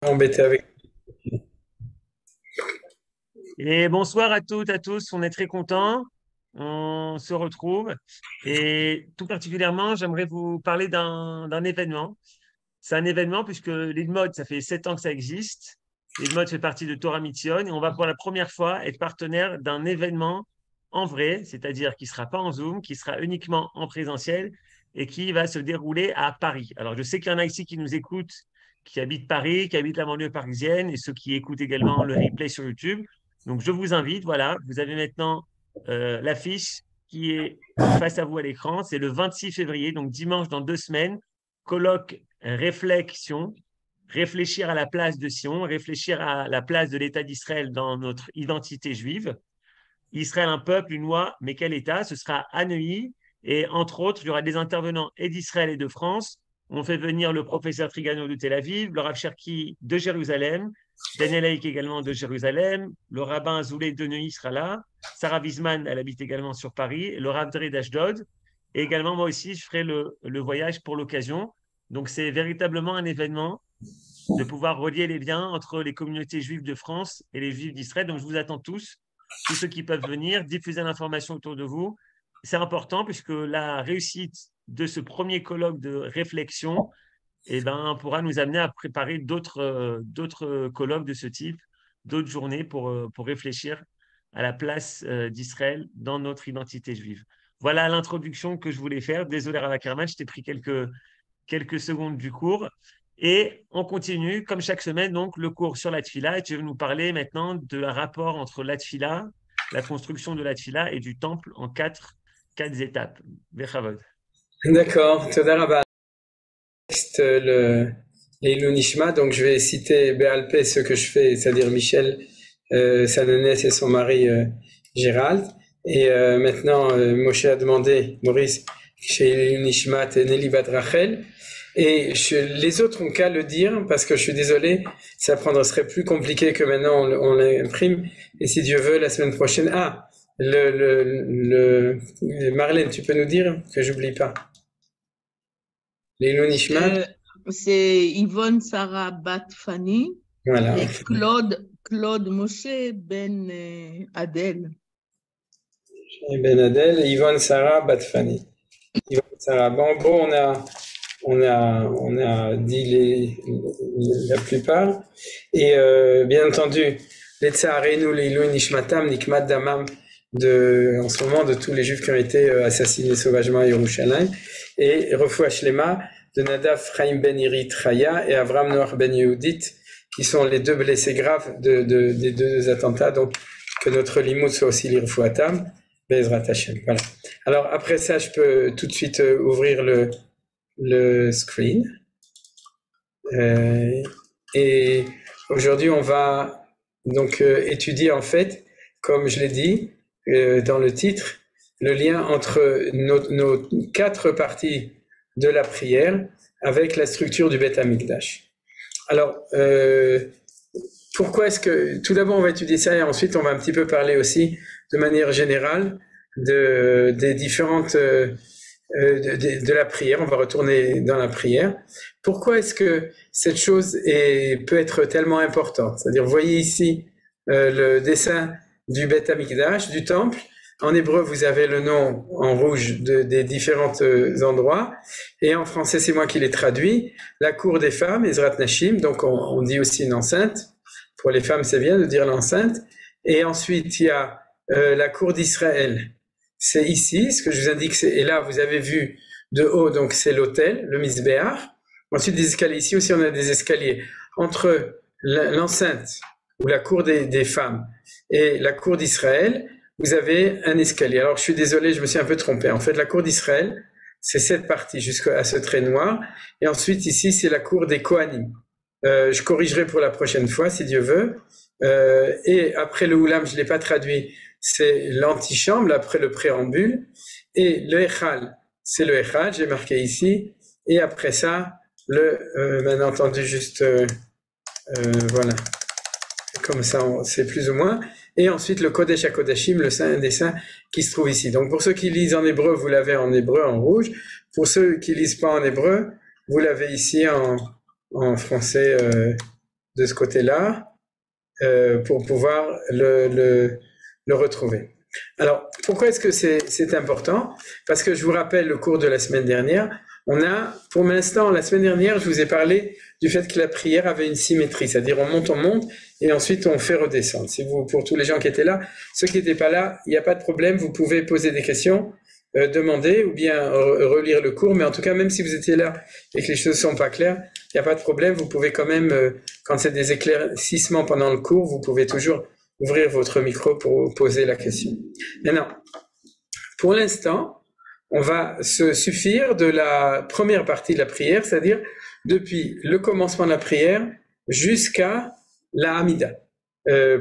Embêté avec. Et bonsoir à toutes, à tous. On est très contents. On se retrouve. Et tout particulièrement, j'aimerais vous parler d'un événement. C'est un événement puisque l'IDMOD, ça fait 7 ans que ça existe. L'IDMOD fait partie de Torah Mission et on va pour la première fois être partenaire d'un événement en vrai, c'est-à-dire qui ne sera pas en Zoom, qui sera uniquement en présentiel et qui va se dérouler à Paris. Alors, je sais qu'il y en a ici qui nous écoutent, qui habitent Paris, qui habitent la banlieue parisienne et ceux qui écoutent également le replay sur YouTube. Donc, je vous invite, voilà, vous avez maintenant l'affiche qui est face à vous à l'écran. C'est le 26 février, donc dimanche dans 2 semaines, colloque réflexion, réfléchir à la place de Sion, réfléchir à la place de l'État d'Israël dans notre identité juive. Israël, un peuple, une loi, mais quel État? Ce sera à Neuilly. Et entre autres, il y aura des intervenants et d'Israël et de France. On fait venir le professeur Trigano de Tel Aviv, le Rav Cherki de Jérusalem, Daniel Haïk également de Jérusalem, le rabbin Azoulay de Neuilly sera là, Sarah Wiesman, elle habite également sur Paris, le Rav Dré d'Ashdod. Et également, moi aussi, je ferai le voyage pour l'occasion. Donc, c'est véritablement un événement de pouvoir relier les liens entre les communautés juives de France et les juifs d'Israël. Donc, je vous attends tous ceux qui peuvent venir, diffuser l'information autour de vous. C'est important puisque la réussite de ce premier colloque de réflexion pourra nous amener à préparer d'autres colloques de ce type, d'autres journées pour réfléchir à la place d'Israël dans notre identité juive. Voilà l'introduction que je voulais faire. Désolé, Rav Ackerman, je t'ai pris quelques secondes du cours. Et on continue, comme chaque semaine, donc le cours sur la tfila. Et tu veux nous parler maintenant de un rapport entre la tfila, la construction de la tfila et du temple en quatre étapes. Bechavod. D'accord, Toda Rabba. Texte, Leilou Nishma, donc je vais citer Béalpé ce que je fais, c'est-à-dire Michel Sanonès et son mari Gérald. Et maintenant, Moshe a demandé, Maurice, chez Leilou Nishmat et Nelly Bat Rachel. Et les autres ont qu'à le dire, parce que je suis désolé, ça serait plus compliqué que maintenant on l'imprime. Et si Dieu veut, la semaine prochaine. Ah, Marlène, tu peux nous dire que j'oublie pas. Leilou Nishmat, Euh, c'est Yvonne Sarah Batfani voilà. et Claude Moshe Ben Adel. Et Ben Adel, Yvonne Sarah Batfani. Yvonne Sarah. Bon, on a dit la plupart. Et bien entendu, les Tsaharenu, les Ilou Nishmatam, Nikmat Damam, en ce moment, de tous les Juifs qui ont été assassinés sauvagement à Yerushalayim. Et Refoua Shlema de Nadav Chaim Ben Irit Chaya et Avram Noach Ben Yehudit, qui sont les deux blessés graves des deux attentats. Donc, que notre limoud soit aussi l'Irfouatam. Bezrat Hashem. Voilà. Alors, après ça, je peux tout de suite ouvrir le screen. Et aujourd'hui, on va donc étudier, en fait, comme je l'ai dit dans le titre, le lien entre nos quatre parties de la prière avec la structure du Beth Amikdash. Alors, pourquoi est-ce que... Tout d'abord, on va étudier ça et ensuite, on va un petit peu parler aussi, de manière générale, des différentes... de la prière. On va retourner dans la prière. Pourquoi est-ce que cette chose peut être tellement importante? C'est-à-dire, vous voyez ici le dessin du Beth Amikdash, du temple. En hébreu, vous avez le nom en rouge des différents endroits. Et en français, c'est moi qui l'ai traduit. La cour des femmes, Ezrat Nashim. Donc, on dit aussi une enceinte. Pour les femmes, c'est bien de dire l'enceinte. Et ensuite, il y a la cour d'Israël. C'est ici, ce que je vous indique, et là, vous avez vu de haut, donc c'est l'autel, le Misbéach. Ensuite, des escaliers. Ici aussi, on a des escaliers. Entre l'enceinte, ou la cour des femmes, et la cour d'Israël, vous avez un escalier. Alors, je suis désolé, je me suis un peu trompé. En fait, la cour d'Israël, c'est cette partie jusqu'à ce trait noir. Et ensuite, ici, c'est la cour des Kohanim. Je corrigerai pour la prochaine fois, si Dieu veut. Et après le Oulam, je ne l'ai pas traduit, c'est l'antichambre, après le préambule. Et le Echal, c'est le Echal, j'ai marqué ici. Et après ça, bien entendu, juste, voilà. Comme ça, c'est plus ou moins. Et ensuite, le Kodesh HaKodashim, le Saint des Saints, qui se trouve ici. Donc, pour ceux qui lisent en hébreu, vous l'avez en hébreu, en rouge. Pour ceux qui lisent pas en hébreu, vous l'avez ici en français de ce côté-là pour pouvoir le retrouver. Alors, pourquoi est-ce que c'est important? Parce que je vous rappelle le cours de la semaine dernière. On a, pour l'instant, la semaine dernière, je vous ai parlé du fait que la prière avait une symétrie, c'est-à-dire on monte, et ensuite on fait redescendre. Pour tous les gens qui étaient là, ceux qui n'étaient pas là, il n'y a pas de problème, vous pouvez poser des questions, demander ou bien relire le cours, mais en tout cas, même si vous étiez là et que les choses ne sont pas claires, il n'y a pas de problème, vous pouvez quand même, quand c'est des éclaircissements pendant le cours, vous pouvez toujours ouvrir votre micro pour poser la question. Maintenant, pour l'instant, on va se suffire de la première partie de la prière, c'est-à-dire depuis le commencement de la prière jusqu'à la Hamida.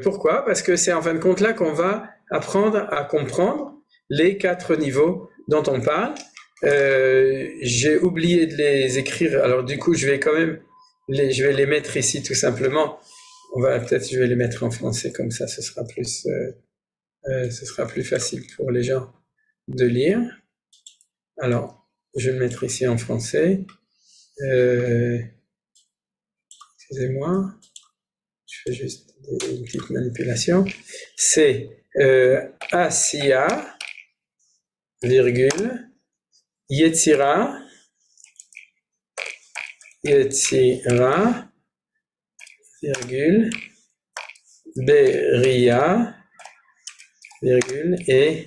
Pourquoi? Parce que c'est en fin de compte là qu'on va apprendre à comprendre les 4 niveaux dont on parle. J'ai oublié de les écrire, alors du coup je vais quand même je vais les mettre ici tout simplement. Je vais les mettre en français, comme ça ce sera plus facile pour les gens de lire. Alors, je vais le mettre ici en français. Excusez-moi, je fais juste une petite manipulation. C'est Asiya, virgule, Yetzira, virgule, Beria, virgule, et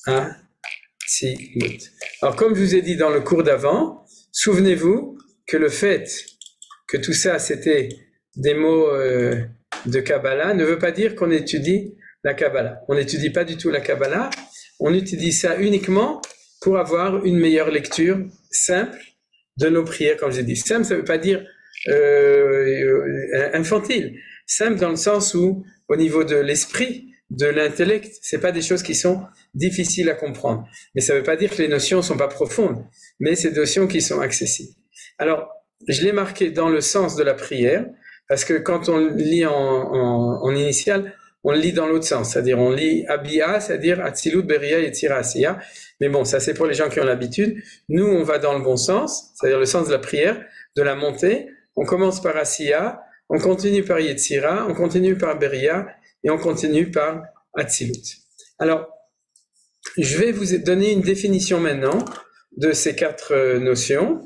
Atzilut. Alors, comme je vous ai dit dans le cours d'avant, souvenez-vous que le fait que tout ça, c'était des mots de Kabbalah, ne veut pas dire qu'on étudie la Kabbalah. On n'étudie pas du tout la Kabbalah, on étudie ça uniquement pour avoir une meilleure lecture simple de nos prières, comme j'ai dit. Simple, ça ne veut pas dire infantile. Simple dans le sens où, au niveau de l'esprit, de l'intellect, c'est pas des choses qui sont difficiles à comprendre. Mais ça veut pas dire que les notions sont pas profondes, mais c'est des notions qui sont accessibles. Alors, je l'ai marqué dans le sens de la prière, parce que quand on lit en initial, on le lit dans l'autre sens, c'est-à-dire on lit Abia, c'est-à-dire Atzilut, Beria, Yetzira, Asiya. Mais bon, ça c'est pour les gens qui ont l'habitude. Nous, on va dans le bon sens, c'est-à-dire le sens de la prière, de la montée. On commence par Asiya, on continue par Yetzira, on continue par Beria, et on continue par Atzilut. Alors, je vais vous donner une définition maintenant de ces 4 notions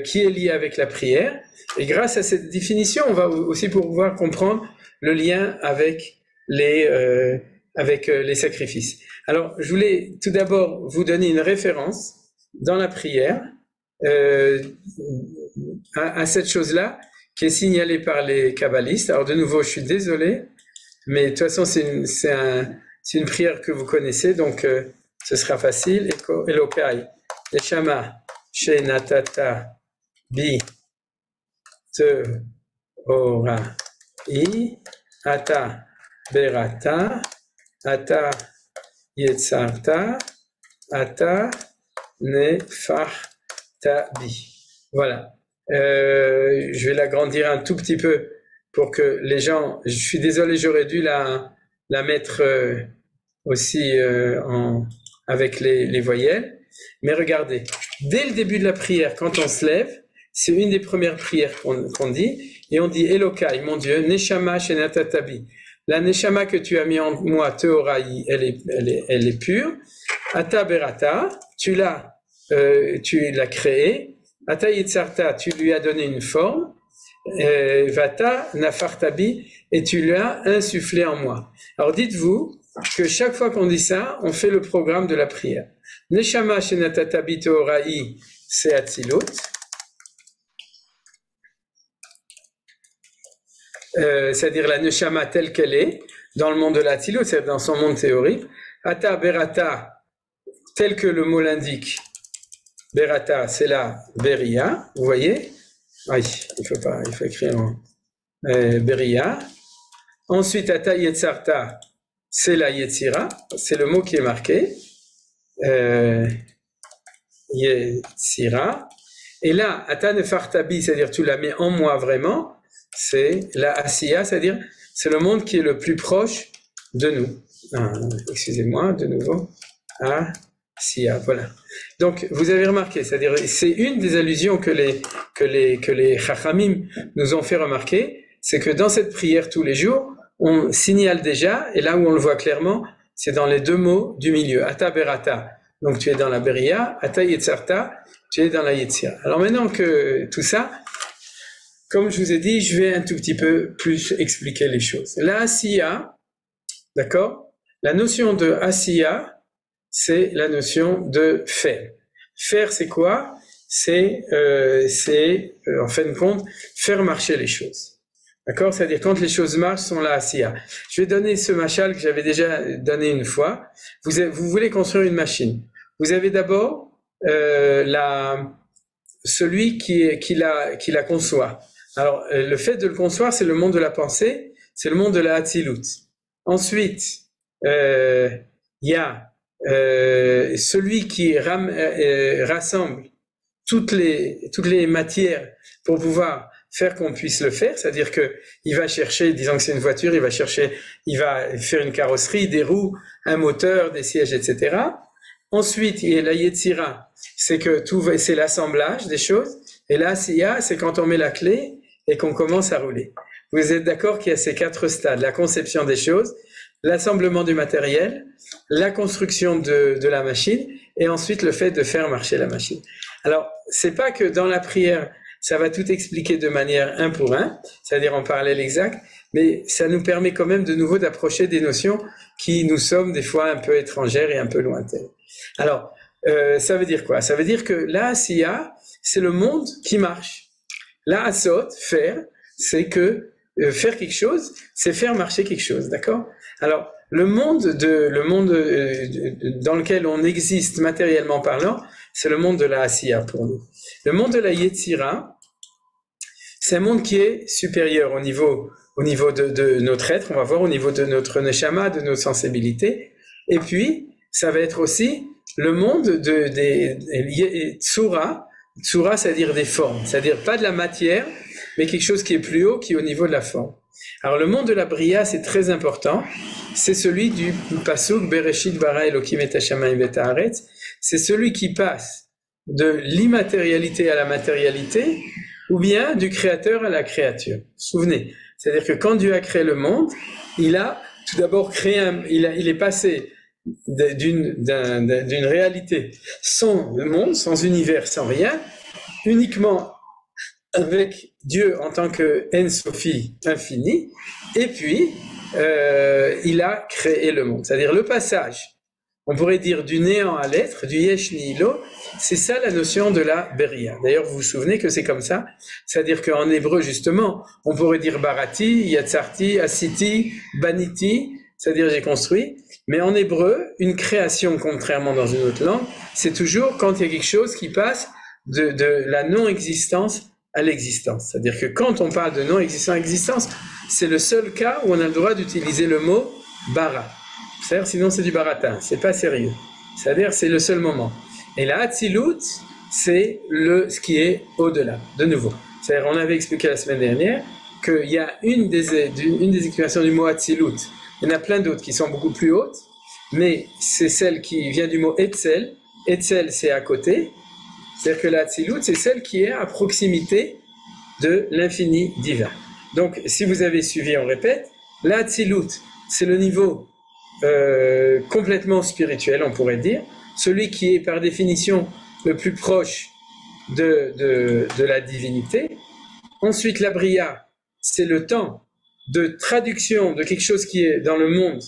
qui est liée avec la prière. Et grâce à cette définition, on va aussi pouvoir comprendre le lien avec les sacrifices. Alors, je voulais tout d'abord vous donner une référence dans la prière à cette chose-là qui est signalée par les kabbalistes. Alors, de nouveau, je suis désolé, mais de toute façon, c'est une prière que vous connaissez, donc ce sera facile. Elokai, Neshama, Shenatata, Bi, Te, Ora, I, Ata, Berata, Ata, Yetzarta, Ata, Nefartabi. Voilà. Je vais l'agrandir un tout petit peu pour que les gens... Je suis désolé, j'aurais dû la mettre aussi avec les voyelles. Mais regardez, dès le début de la prière, quand on se lève, c'est une des premières prières qu'on dit, et on dit Elokai, mon Dieu, Neshama Shenatatabi. La Neshama que tu as mis en moi, Teoraï, elle est pure. Ata Berata, tu l'as créée. Ata Yitzarta, tu lui as donné une forme. Vata Nafartabi, et tu l'as insufflé en moi. Alors dites-vous que chaque fois qu'on dit ça, on fait le programme de la prière. Neshama Shenatatabi Teoraï, c'est Atzilut. C'est-à-dire la Neshama telle qu'elle est, dans le monde de l'Atzilut, c'est-à-dire dans son monde théorique. Ata Berata, tel que le mot l'indique. Berata, c'est la Beria, vous voyez? Aïe, il faut écrire Beria. Ensuite, Ata Yetzarta, c'est la Yetzira, c'est le mot qui est marqué. Yetzira. Et là, Ata Nefartabi, c'est-à-dire tu la mets en moi vraiment, c'est la Asiya, c'est-à-dire c'est le monde qui est le plus proche de nous. Excusez-moi, de nouveau. Asiya, voilà. Donc, vous avez remarqué, c'est-à-dire c'est une des allusions que les Chachamim nous ont fait remarquer, c'est que dans cette prière tous les jours, on signale déjà, et là où on le voit clairement, c'est dans les deux mots du milieu, Ata Berata. Donc tu es dans la Beria, Ata Yetzarta, tu es dans la Yetzira. Alors maintenant que tout ça, comme je vous ai dit, je vais un tout petit peu plus expliquer les choses. La Asiya, d'accord? La notion de Asiya, c'est la notion de faire. Faire, c'est quoi? C'est en fin de compte, faire marcher les choses. D'accord? C'est-à-dire, quand les choses marchent, sont la Asiya. Je vais donner ce machal que j'avais déjà donné une fois. Vous voulez construire une machine. Vous avez d'abord celui qui la conçoit. Alors, le fait de le concevoir, c'est le monde de la pensée, c'est le monde de la Hatzilut. Ensuite, il y a celui qui rassemble toutes les matières pour pouvoir faire qu'on puisse le faire, c'est-à-dire que il va chercher, disons que c'est une voiture, il va faire une carrosserie, des roues, un moteur, des sièges, etc. Ensuite, il y a la Yetzira, c'est l'assemblage des choses, et la Asiya, c'est quand on met la clé et qu'on commence à rouler. Vous êtes d'accord qu'il y a ces 4 stades, la conception des choses, l'assemblement du matériel, la construction de la machine, et ensuite le fait de faire marcher la machine. Alors, c'est pas que dans la prière, ça va tout expliquer de manière un pour un, c'est-à-dire en parallèle exact, mais ça nous permet quand même de nouveau d'approcher des notions qui nous sommes des fois un peu étrangères et un peu lointaines. Alors, ça veut dire quoi? Ça veut dire que la Asiya, c'est le monde qui marche. La Asot, faire, c'est que faire quelque chose, c'est faire marcher quelque chose, d'accord? Alors, le monde dans lequel on existe matériellement parlant, c'est le monde de la Asiya pour nous. Le monde de la Yetzira, c'est un monde qui est supérieur au niveau de notre être, on va voir, au niveau de notre neshama, de nos sensibilités. Et puis, ça va être aussi le monde des tsura. Tsura, c'est-à-dire des formes, c'est-à-dire pas de la matière, mais quelque chose qui est plus haut, qui est au niveau de la forme. Alors le monde de la Bria, c'est très important, c'est celui du Pasuk Bereshit bara Elokim et hashamayim v'et haaretz, c'est celui qui passe de l'immatérialité à la matérialité, ou bien du créateur à la créature. Vous vous souvenez, c'est-à-dire que quand Dieu a créé le monde, il a tout d'abord il est passé d'une réalité sans le monde, sans univers, sans rien, uniquement avec Dieu en tant que En Sofi infini, et puis il a créé le monde. C'est-à-dire le passage, on pourrait dire du néant à l'être, du Yesh Nihilo, c'est ça la notion de la Beria. D'ailleurs, vous vous souvenez que c'est comme ça, c'est-à-dire qu'en hébreu, justement, on pourrait dire Barati, Yatsarti, Asiti, Baniti, c'est-à-dire j'ai construit, mais en hébreu, une création, contrairement dans une autre langue, c'est toujours quand il y a quelque chose qui passe de la non-existence à l'existence. C'est-à-dire que quand on parle de non-existence à existence, c'est le seul cas où on a le droit d'utiliser le mot bara. C'est-à-dire, sinon c'est du baratin, c'est pas sérieux. C'est-à-dire, c'est le seul moment. Et la Hatzilut, c'est ce qui est au-delà, de nouveau. C'est-à-dire, on avait expliqué la semaine dernière qu'il y a une des explications du mot Hatzilut. Il y en a plein d'autres qui sont beaucoup plus hautes, mais c'est celle qui vient du mot Etzel. Etzel, c'est à côté. C'est-à-dire que la Hatzilut, c'est celle qui est à proximité de l'infini divin. Donc, si vous avez suivi, on répète, la Hatzilut, c'est le niveau complètement spirituel, on pourrait dire, celui qui est par définition le plus proche de la divinité. Ensuite, la Bria, c'est le temps de traduction de quelque chose qui est dans le monde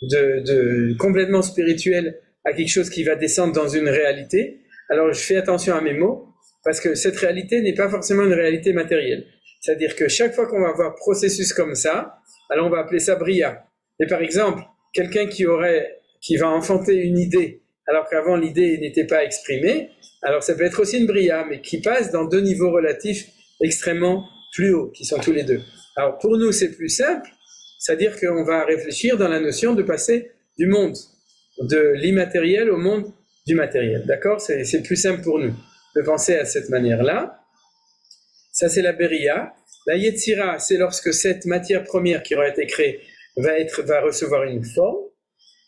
de complètement spirituel à quelque chose qui va descendre dans une réalité. Alors je fais attention à mes mots parce que cette réalité n'est pas forcément une réalité matérielle. C'est-à-dire que chaque fois qu'on va avoir processus comme ça, alors on va appeler ça Bria. Et par exemple, quelqu'un qui va enfanter une idée alors qu'avant l'idée n'était pas exprimée, alors ça peut être aussi une Bria, mais qui passe dans 2 niveaux relatifs extrêmement plus hauts, qui sont tous les 2. Alors pour nous c'est plus simple, c'est-à-dire qu'on va réfléchir dans la notion de passer du monde de l'immatériel au monde du matériel, d'accord? C'est plus simple pour nous de penser à cette manière-là. Ça c'est la Beria. La Yetzira, c'est lorsque cette matière première qui aura été créée va recevoir une forme.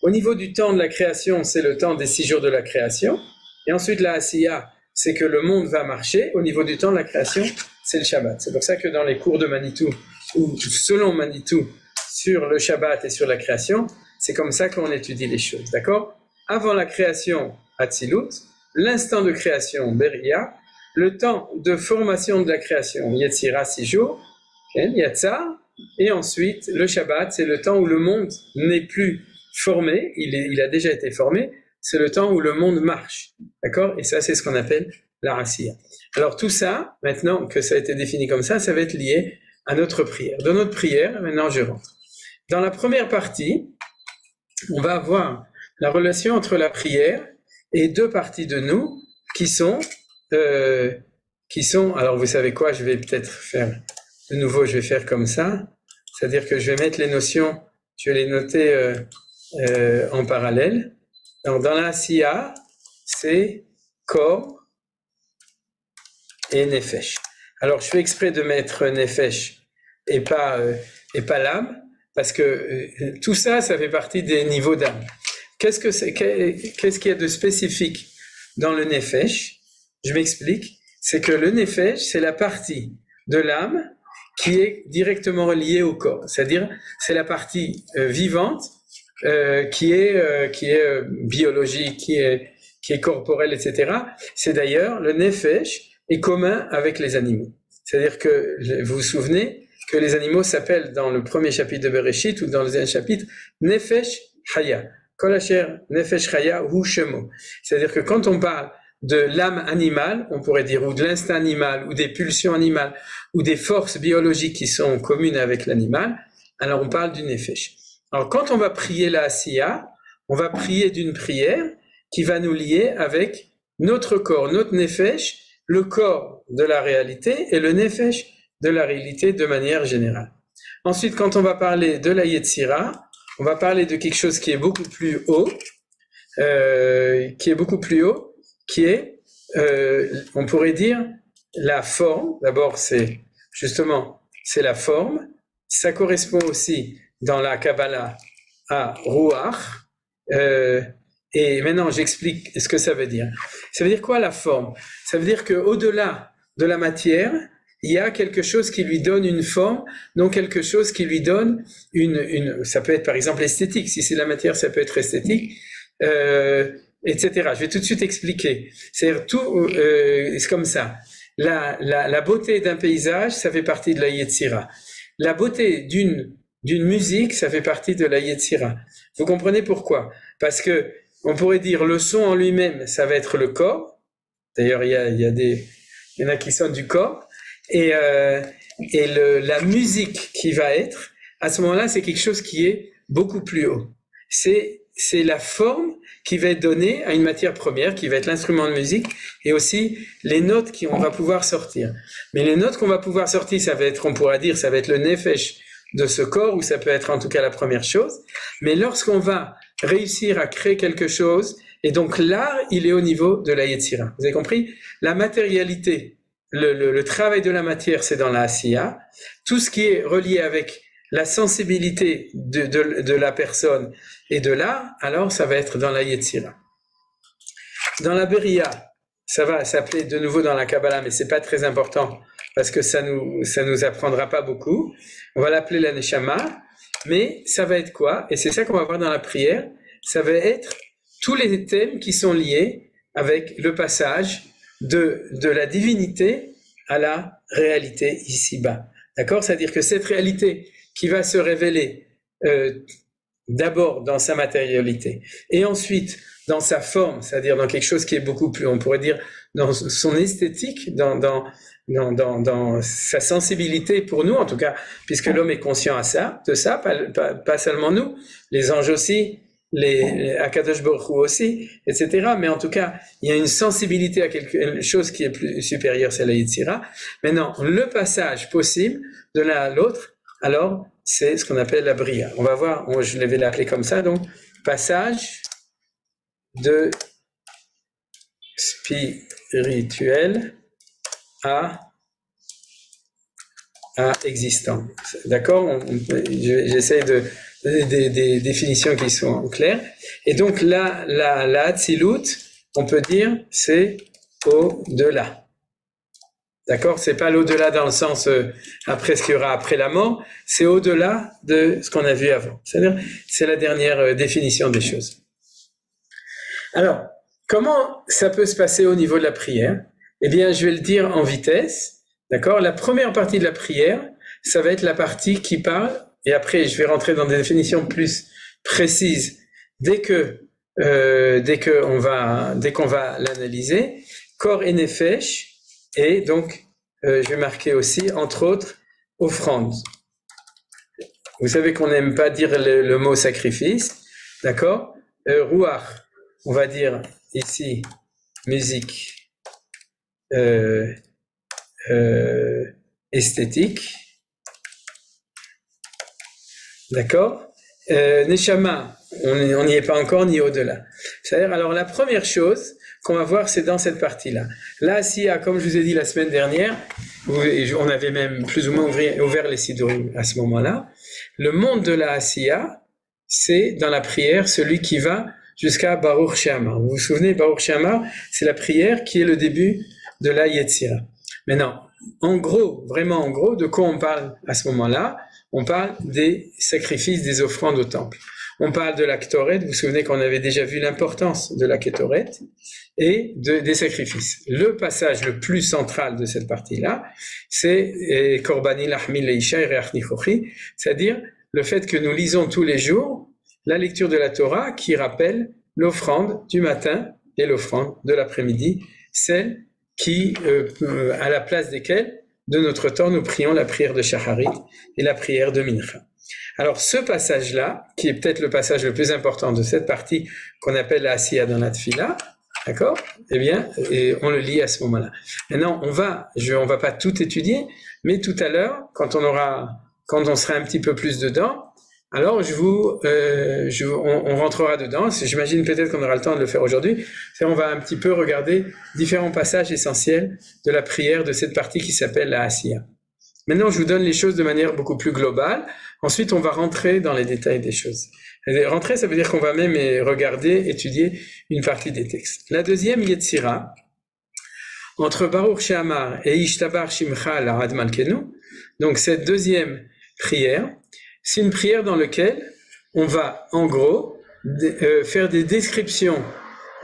Au niveau du temps de la création, c'est le temps des 6 jours de la création. Et ensuite la Asiya, c'est que le monde va marcher. Au niveau du temps de la création, c'est le Shabbat. C'est pour ça que dans les cours de Manitou, ou selon Manitou, sur le Shabbat et sur la création, c'est comme ça qu'on étudie les choses, d'accord? Avant la création, Hatzilut, l'instant de création, Beria, le temps de formation de la création, Yetzira, 6 jours, Yatzar, et ensuite, le Shabbat, c'est le temps où le monde n'est plus formé, il a déjà été formé, c'est le temps où le monde marche, d'accord? Et ça, c'est ce qu'on appelle la Asiya. Alors tout ça, maintenant que ça a été défini comme ça va être lié à notre prière. Dans notre prière, maintenant je rentre. Dans la première partie, on va avoir la relation entre la prière et deux parties de nous qui sont, alors vous savez quoi, je vais peut-être faire, de nouveau je vais faire comme ça, c'est-à-dire que je vais mettre les notions, je vais les noter en parallèle. Donc dans la Asiya, c'est corps et nefesh. Alors je fais exprès de mettre nefesh et pas l'âme, parce que tout ça fait partie des niveaux d'âme. Qu'est-ce qu'il y a de spécifique dans le nefesh? Je m'explique. C'est que le nefesh, c'est la partie de l'âme qui est directement reliée au corps. C'est-à-dire, c'est la partie vivante qui est biologique, qui est corporelle, etc. C'est d'ailleurs, le nefesh est commun avec les animaux. C'est-à-dire que, vous vous souvenez que les animaux s'appellent dans le premier chapitre de Bereshit ou dans le deuxième chapitre, nefesh chaya. Kol asher nefesh chaya hu shemo. C'est-à-dire que quand on parle de l'âme animale, on pourrait dire, ou de l'instinct animal, ou des pulsions animales, ou des forces biologiques qui sont communes avec l'animal, alors on parle du nefesh. Alors quand on va prier la Asiya, on va prier d'une prière qui va nous lier avec notre corps, notre nefesh, le corps de la réalité et le nefesh de la réalité de manière générale. Ensuite, quand on va parler de la Yetzira, on va parler de quelque chose qui est beaucoup plus haut, qui est, on pourrait dire, la forme. D'abord, c'est la forme. Ça correspond aussi dans la Kabbalah à Ruach. Et maintenant, j'explique ce que ça veut dire. Ça veut dire quoi la forme? Ça veut dire qu'au-delà de la matière, il y a quelque chose qui lui donne une forme, donc quelque chose qui lui donne ça peut être par exemple esthétique. Si c'est la matière, ça peut être esthétique, etc. Je vais tout de suite expliquer. C'est-à-dire c'est comme ça. La beauté d'un paysage, ça fait partie de la Yetzira. La beauté d'une musique, ça fait partie de la Yetzira. Vous comprenez pourquoi? Parce que on pourrait dire le son en lui-même, ça va être le corps. D'ailleurs, il y en a qui sont du corps. Et la musique qui va être, à ce moment-là, c'est quelque chose qui est beaucoup plus haut. C'est la forme qui va être donnée à une matière première, qui va être l'instrument de musique, et aussi les notes qu'on va pouvoir sortir. Mais les notes qu'on va pouvoir sortir, ça va être, on pourra dire, ça va être le nefesh de ce corps, ou ça peut être en tout cas la première chose. Mais lorsqu'on va réussir à créer quelque chose, et donc l'art, il est au niveau de la Yetzira. Vous avez compris? La matérialité, le travail de la matière, c'est dans la Asiya. Tout ce qui est relié avec la sensibilité de la personne et de l'art, alors ça va être dans la Yetzira. Dans la Beria, ça va s'appeler de nouveau dans la Kabbalah, mais c'est pas très important parce que ça nous apprendra pas beaucoup. On va l'appeler la Neshama, mais ça va être quoi? Et c'est ça qu'on va voir dans la prière. Ça va être tous les thèmes qui sont liés avec le passage de la divinité à la réalité ici-bas. D'accord? C'est-à-dire que cette réalité qui va se révéler d'abord dans sa matérialité et ensuite dans sa forme, c'est-à-dire dans quelque chose qui est beaucoup plus, on pourrait dire, dans son esthétique, dans sa sensibilité pour nous, en tout cas, puisque l'homme est conscient de ça, pas seulement nous, les anges aussi, les Akadosh Baruch Hu aussi, etc. Mais en tout cas, il y a une sensibilité à quelque chose qui est plus supérieure, c'est la Yetzira. Maintenant, le passage possible de l'un à l'autre, alors, c'est ce qu'on appelle la Bria. On va voir, je vais l'appeler comme ça, donc, passage de spirituel à existant. D'accord? J'essaie de donner des définitions qui sont claires. Et donc, la Hatzilut, on peut dire, c'est au-delà. D'accord? C'est pas l'au-delà dans le sens après ce qu'il y aura après la mort, c'est au-delà de ce qu'on a vu avant. C'est-à-dire, c'est la dernière définition des choses. Alors, comment ça peut se passer au niveau de la prière? Eh bien, je vais le dire en vitesse. D'accord? La première partie de la prière, ça va être la partie qui parle, et après je vais rentrer dans des définitions plus précises dès qu'on va l'analyser. Corps et nefesh, et donc je vais marquer aussi, entre autres, offrande. Vous savez qu'on n'aime pas dire le mot sacrifice, d'accord? Ruach, on va dire ici musique esthétique, d'accord? Neshama, on n'y est pas encore ni au-delà. C'est-à-dire, alors la première chose qu'on va voir, c'est dans cette partie-là. La Asiya, comme je vous ai dit la semaine dernière, on avait même plus ou moins ouvert les Sidurim à ce moment-là. Le monde de la Asiya, c'est dans la prière celui qui va jusqu'à Baruch She'amar. Vous vous souvenez, Baruch She'amar, c'est la prière qui est le début de la Yetzira. Maintenant, en gros, vraiment en gros, de quoi on parle à ce moment-là? On parle des sacrifices, des offrandes au temple. On parle de la Ketoret, vous vous souvenez qu'on avait déjà vu l'importance de la Ketoret, et des sacrifices. Le passage le plus central de cette partie-là, c'est Korbani Lahmi Leisha et Reach Nichochi, c'est-à-dire le fait que nous lisons tous les jours la lecture de la Torah qui rappelle l'offrande du matin et l'offrande de l'après-midi, celle qui, à la place desquelles, de notre temps, nous prions la prière de Shacharit et la prière de Mincha. Alors, ce passage-là, qui est peut-être le passage le plus important de cette partie qu'on appelle la Asiya dans la Tfila, d'accord? Eh bien, et on le lit à ce moment-là. Maintenant, on va pas tout étudier, mais tout à l'heure, quand on sera un petit peu plus dedans, alors on rentrera dedans. J'imagine peut-être qu'on aura le temps de le faire aujourd'hui. On va un petit peu regarder différents passages essentiels de la prière de cette partie qui s'appelle la Asiya. Maintenant, je vous donne les choses de manière beaucoup plus globale. Ensuite, on va rentrer dans les détails des choses. Et rentrer, ça veut dire qu'on va même regarder, étudier une partie des textes. La deuxième Yetzira, entre Baruch She'amar et Ishtabar Shimcha L'Arad Malkenu, donc cette deuxième prière, c'est une prière dans laquelle on va, en gros, faire des descriptions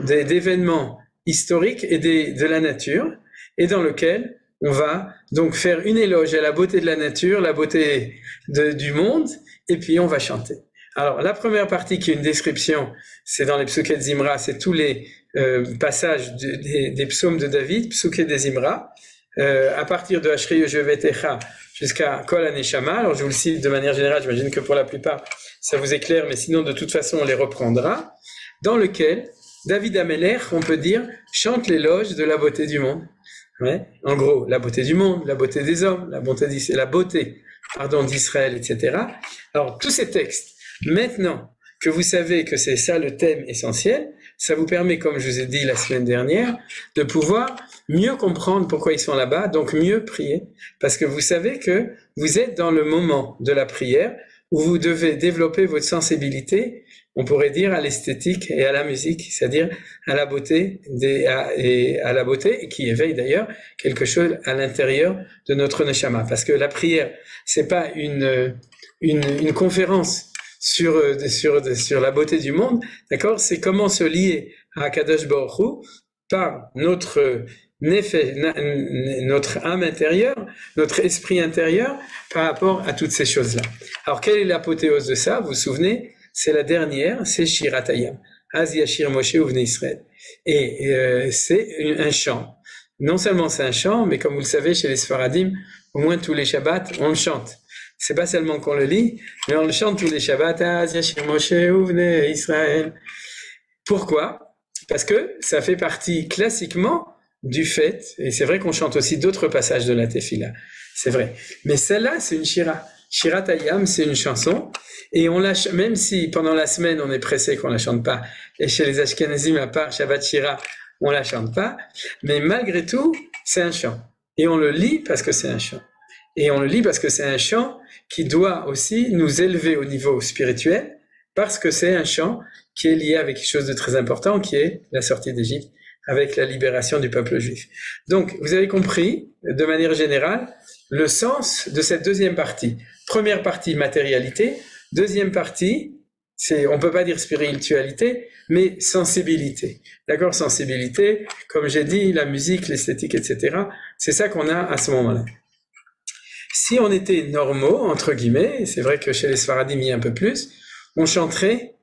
d'événements historiques et de la nature, et dans lequel on va donc faire une éloge à la beauté de la nature, la beauté du monde, et puis on va chanter. Alors, la première partie qui est une description, c'est dans les Psuké de Zimra, c'est tous les passages des psaumes de David, Psuké de Zimra, à partir de Ashri Yovetecha jusqu'à Kol HaNeshama. Alors, je vous le cite de manière générale, j'imagine que pour la plupart, ça vous est clair, mais sinon, de toute façon, on les reprendra, dans lequel David Amelech, on peut dire, chante l'éloge de la beauté du monde. Ouais. En gros, la beauté du monde, la beauté des hommes, la beauté d'Israël, etc. Alors, tous ces textes, maintenant que vous savez que c'est ça le thème essentiel, ça vous permet, comme je vous ai dit la semaine dernière, de pouvoir mieux comprendre pourquoi ils sont là-bas, donc mieux prier, parce que vous savez que vous êtes dans le moment de la prière où vous devez développer votre sensibilité, on pourrait dire, à l'esthétique et à la musique, c'est-à-dire à la beauté et à la beauté qui éveille d'ailleurs quelque chose à l'intérieur de notre neshama, parce que la prière, c'est pas une conférence sur la beauté du monde, d'accord? C'est comment se lier à Kadosh Baruch Hu par notre âme intérieure, notre esprit intérieur par rapport à toutes ces choses-là. Alors, quelle est l'apothéose de ça? Vous vous souvenez? C'est la dernière, c'est Shirat Hayam. Az Yashir Moshe Uvnei Israël. Et c'est un chant. Non seulement c'est un chant, mais comme vous le savez, chez les Sfaradim, au moins tous les Shabbats, on le chante. C'est pas seulement qu'on le lit, mais on le chante tous les Shabbats. Az Yashir Moshe Uvnei Israël. Pourquoi? Parce que ça fait partie classiquement du fait, et c'est vrai qu'on chante aussi d'autres passages de la Tefila, c'est vrai. Mais celle-là, c'est une Shira. Shirat Hayam, c'est une chanson, et on la, même si pendant la semaine on est pressé qu'on la chante pas, et chez les Ashkenazim, à part Shabbat Shira, on la chante pas, mais malgré tout, c'est un chant. Et on le lit parce que c'est un chant. Et on le lit parce que c'est un chant qui doit aussi nous élever au niveau spirituel, parce que c'est un chant qui est lié avec quelque chose de très important, qui est la sortie d'Égypte, avec la libération du peuple juif. Donc, vous avez compris, de manière générale, le sens de cette deuxième partie. Première partie, matérialité. Deuxième partie, on peut pas dire spiritualité, mais sensibilité. D'accord? Sensibilité, comme j'ai dit, la musique, l'esthétique, etc. C'est ça qu'on a à ce moment-là. Si on était normaux, entre guillemets, c'est vrai que chez les Sfaradim, il y a un peu plus, on chanterait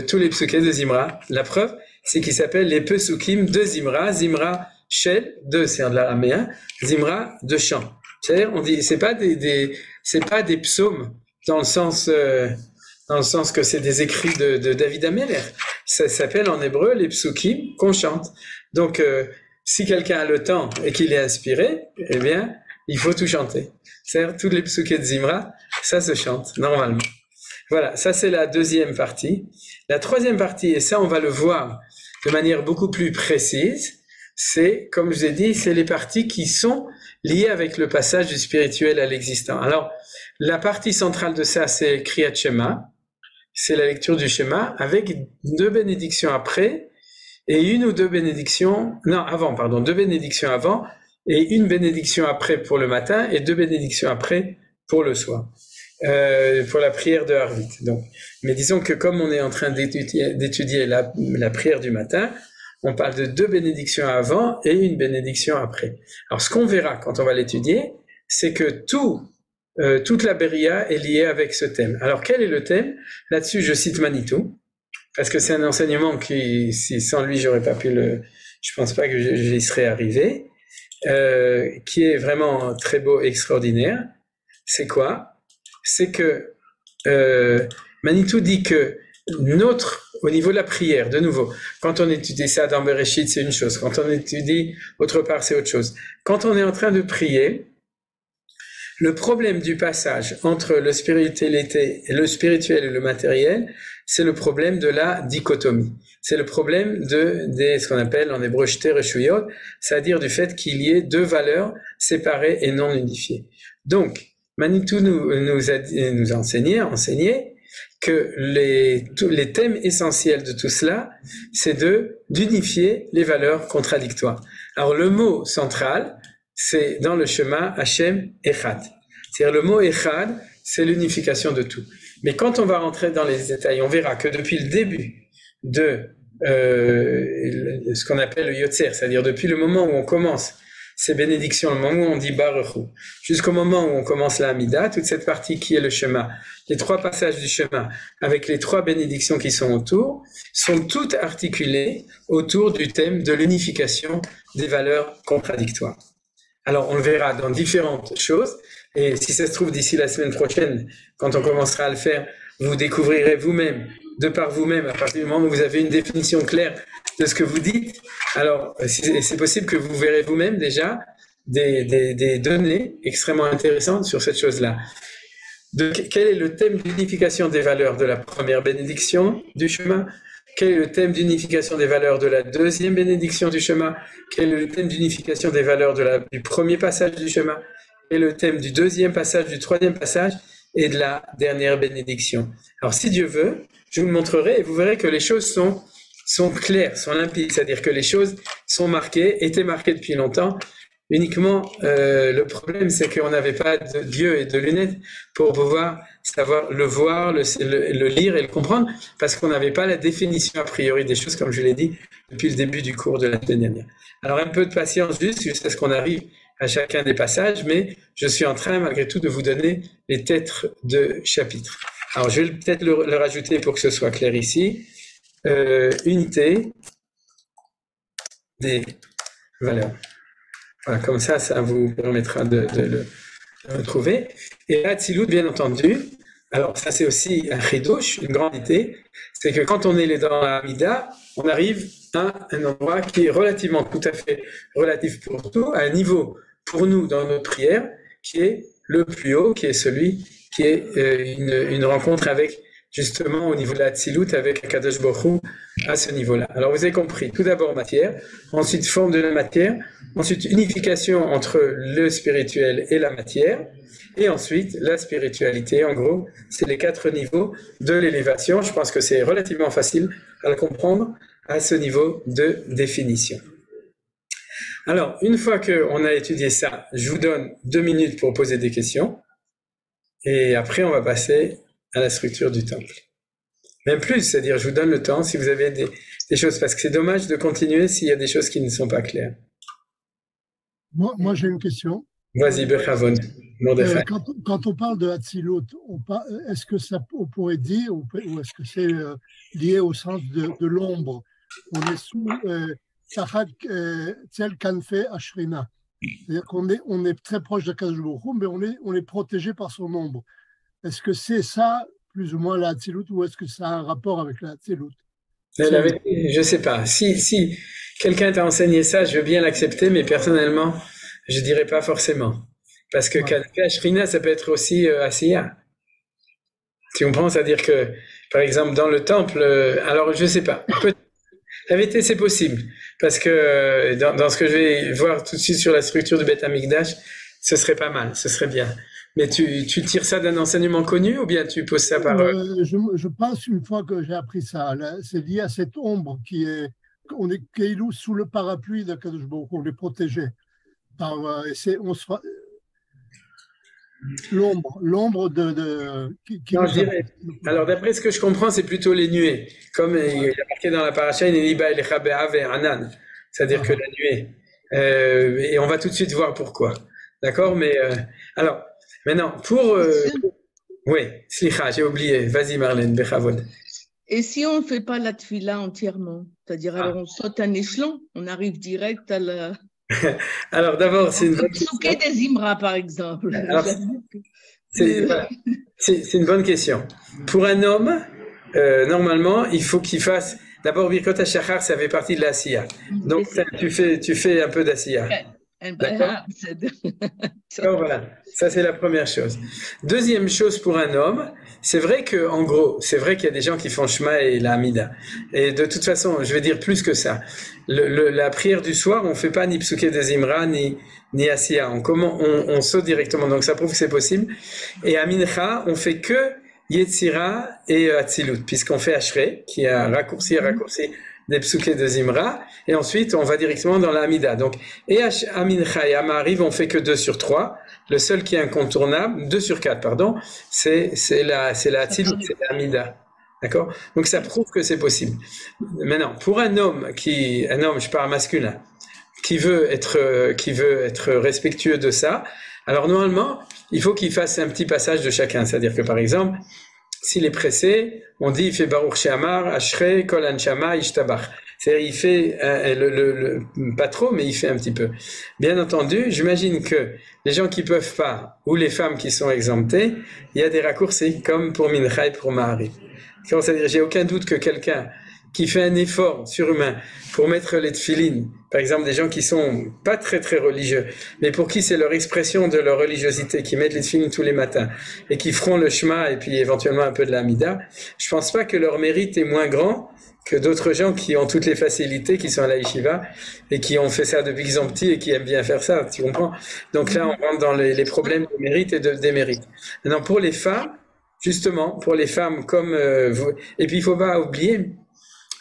tous les psukim de Zimra. La preuve, c'est qu'ils s'appellent les psukim de Zimra. Zimra, shel, de, c'est de l'araméen. Zimra, de chant. C'est-à-dire, on dit, c'est pas des psaumes dans le sens que c'est des écrits de David Ameller. Ça s'appelle en hébreu les psukim qu'on chante. Donc, si quelqu'un a le temps et qu'il est inspiré, eh bien, il faut tout chanter. C'est-à-dire, tous les psukim de Zimra, ça se chante, normalement. Voilà, ça c'est la deuxième partie. La troisième partie, et ça on va le voir de manière beaucoup plus précise, c'est, comme je vous ai dit, c'est les parties qui sont liées avec le passage du spirituel à l'existant. Alors, la partie centrale de ça, c'est Kriyat Shema, c'est la lecture du schéma, avec deux bénédictions après, et une ou deux bénédictions, deux bénédictions avant, et une bénédiction après pour le matin, et deux bénédictions après pour le soir. Pour la prière de Harvit. Donc, mais disons que comme on est en train d'étudier la prière du matin, on parle de deux bénédictions avant et une bénédiction après. Alors, ce qu'on verra quand on va l'étudier, c'est que toute la Beria est liée avec ce thème. Alors, quel est le thème? Là-dessus, je cite Manitou, parce que c'est un enseignement qui, si sans lui, je pense pas que j'y serais arrivé, qui est vraiment très beau, extraordinaire. C'est quoi? C'est que Manitou dit que au niveau de la prière, de nouveau, quand on étudie ça dans Bereshit, c'est une chose, quand on étudie autre part, c'est autre chose. Quand on est en train de prier, le problème du passage entre le spirituel et le matériel, c'est le problème de la dichotomie. C'est le problème ce qu'on appelle en hébreu shter et shuyot, c'est-à-dire du fait qu'il y ait deux valeurs séparées et non unifiées. Donc, Manitou nous a enseigné que les thèmes essentiels de tout cela, c'est d'unifier les valeurs contradictoires. Alors le mot central, c'est dans le schéma Hashem Echad. C'est-à-dire le mot Echad, c'est l'unification de tout. Mais quand on va rentrer dans les détails, on verra que depuis le début de ce qu'on appelle le Yotzer, c'est-à-dire depuis le moment où on commence ces bénédictions, le moment où on dit Baruch Hu, jusqu'au moment où on commence la Hamida, toute cette partie qui est le schéma, les trois passages du schéma, avec les trois bénédictions qui sont autour, sont toutes articulées autour du thème de l'unification des valeurs contradictoires. Alors, on le verra dans différentes choses, et si ça se trouve d'ici la semaine prochaine, quand on commencera à le faire, vous découvrirez vous-même, de par vous-même, à partir du moment où vous avez une définition claire de ce que vous dites. Alors, c'est possible que vous verrez vous-même déjà des données extrêmement intéressantes sur cette chose-là. Quel est le thème d'unification des valeurs de la première bénédiction du chemin? Quel est le thème d'unification des valeurs de la deuxième bénédiction du chemin? Quel est le thème d'unification des valeurs du premier passage du chemin? Quel est le thème du deuxième passage, du troisième passage et de la dernière bénédiction? Alors, si Dieu veut, je vous le montrerai et vous verrez que les choses sont claires, sont limpides, c'est-à-dire que les choses sont marquées, étaient marquées depuis longtemps. Uniquement, le problème, c'est qu'on n'avait pas de Dieu et de lunettes pour pouvoir savoir le voir, le lire et le comprendre, parce qu'on n'avait pas la définition a priori des choses, comme je l'ai dit depuis le début du cours de la semaine dernière. Alors, un peu de patience jusqu'à ce qu'on arrive à chacun des passages, mais je suis en train, malgré tout, de vous donner les titres de chapitres. Alors, je vais peut-être le rajouter pour que ce soit clair ici. Unité des valeurs. Voilà, comme ça vous permettra de le retrouver. Et Hatzilut, bien entendu, alors ça c'est aussi un chidouche, une grande idée, c'est que quand on est dans la Hamida, on arrive à un endroit qui est relativement, tout à fait relatif pour tout, à un niveau pour nous dans notre prière, qui est le plus haut, qui est celui qui est une rencontre avec, justement, au niveau de la Hatzilut, avec Kadosh Baruch Hu, à ce niveau-là. Alors, vous avez compris, tout d'abord matière, ensuite forme de la matière, ensuite unification entre le spirituel et la matière, et ensuite la spiritualité. En gros, c'est les 4 niveaux de l'élévation. Je pense que c'est relativement facile à le comprendre à ce niveau de définition. Alors, une fois qu'on a étudié ça, je vous donne 2 minutes pour poser des questions. Et après, on va passer à la structure du temple. Même plus, c'est-à-dire, je vous donne le temps si vous avez des choses, parce que c'est dommage de continuer s'il y a des choses qui ne sont pas claires. Moi j'ai une question. Vas-y, Bechavon. Quand on parle de Hatzilut, est-ce que on pourrait dire, ou est-ce que c'est lié au sens de l'ombre? On est sous Tachat Tzel Kanfe Ashrina. C'est-à-dire qu'on est très proche de Kadosh Baruch Hu, mais on est protégé par son ombre. Est-ce que c'est ça, plus ou moins, la Hatzilut, ou est-ce que ça a un rapport avec la Hatzilut? Je ne sais pas. Si quelqu'un t'a enseigné ça, je veux bien l'accepter, mais personnellement, je ne dirais pas forcément. Parce que Kanfe Ashrina, ça peut être aussi Asiya. Tu comprends? C'est-à-dire que, par exemple, dans le temple, alors je ne sais pas. La vérité, c'est possible. Parce que dans ce que je vais voir tout de suite sur la structure du Beth Amikdash, ce serait pas mal, ce serait bien. Mais tu tires ça d'un enseignement connu ou bien tu poses ça par... Je pense, une fois que j'ai appris ça, c'est lié à cette ombre on est sous le parapluie de Kadosh Baruch Hu, on est protégé. L'ombre Non, je dirais. Alors, d'après ce que je comprends, c'est plutôt les nuées. Comme il y a marqué dans la paracha, c'est-à-dire que la nuée. Et on va tout de suite voir pourquoi. D'accord? Mais alors, maintenant, oui, slicha, j'ai oublié. Vas-y, Marlène, Bechavod. Et si on ne fait pas la tefila entièrement, c'est-à-dire alors on saute un échelon, on arrive direct à la... Alors d'abord, c'est une bonne question. Des Imra, par exemple. Alors, c'est une bonne question. Pour un homme, normalement, il faut qu'il fasse... D'abord, Birkot HaShachar, ça fait partie de l'Asiya. Donc, tu fais un peu d'Asiya. D'accord? Donc, voilà, ça c'est la première chose. Deuxième chose pour un homme, c'est vrai que, en gros, c'est vrai qu'il y a des gens qui font Shema et la Hamida. Et de toute façon, je vais dire plus que ça. La prière du soir, on fait pas ni Psuké des Imra, ni Asiya. On saute directement. Donc ça prouve que c'est possible. Et à Mincha, on fait que Yetzira et Hatzilut, puisqu'on fait Ashrei, qui a raccourci des psuké de Zimra, et ensuite on va directement dans la Hamida. Donc, et Amincha et Amariv, on fait que 2 sur 3. Le seul qui est incontournable, 2 sur 4, pardon, c'est la Hatzilut, c'est la Hamida. D'accord? Donc ça prouve que c'est possible. Maintenant, pour un homme, je parle masculin, qui veut être respectueux de ça, alors normalement, il faut qu'il fasse un petit passage de chacun. C'est-à-dire que par exemple, s'il est pressé, on dit il fait Baruch She'amar, Ashrei, Kol Anshama, Ishtabach. C'est-à-dire il fait pas trop, mais il fait un petit peu. Bien entendu, j'imagine que les gens qui peuvent pas, ou les femmes qui sont exemptées, il y a des raccourcis, comme pour Mincha et pour Ma'ariv. C'est-à-dire, j'ai aucun doute que quelqu'un qui fait un effort surhumain pour mettre les tefilines, par exemple des gens qui sont pas très très religieux, mais pour qui c'est leur expression de leur religiosité, qui mettent les tefilines tous les matins et qui feront le shema et puis éventuellement un peu de la Hamida, je pense pas que leur mérite est moins grand que d'autres gens qui ont toutes les facilités, qui sont à la yeshiva et qui ont fait ça depuis qu'ils sont petits et qui aiment bien faire ça, tu comprends? Donc là, on rentre dans les problèmes de mérite et de démérite. Maintenant, pour les femmes, justement, pour les femmes comme vous, et puis il faut pas oublier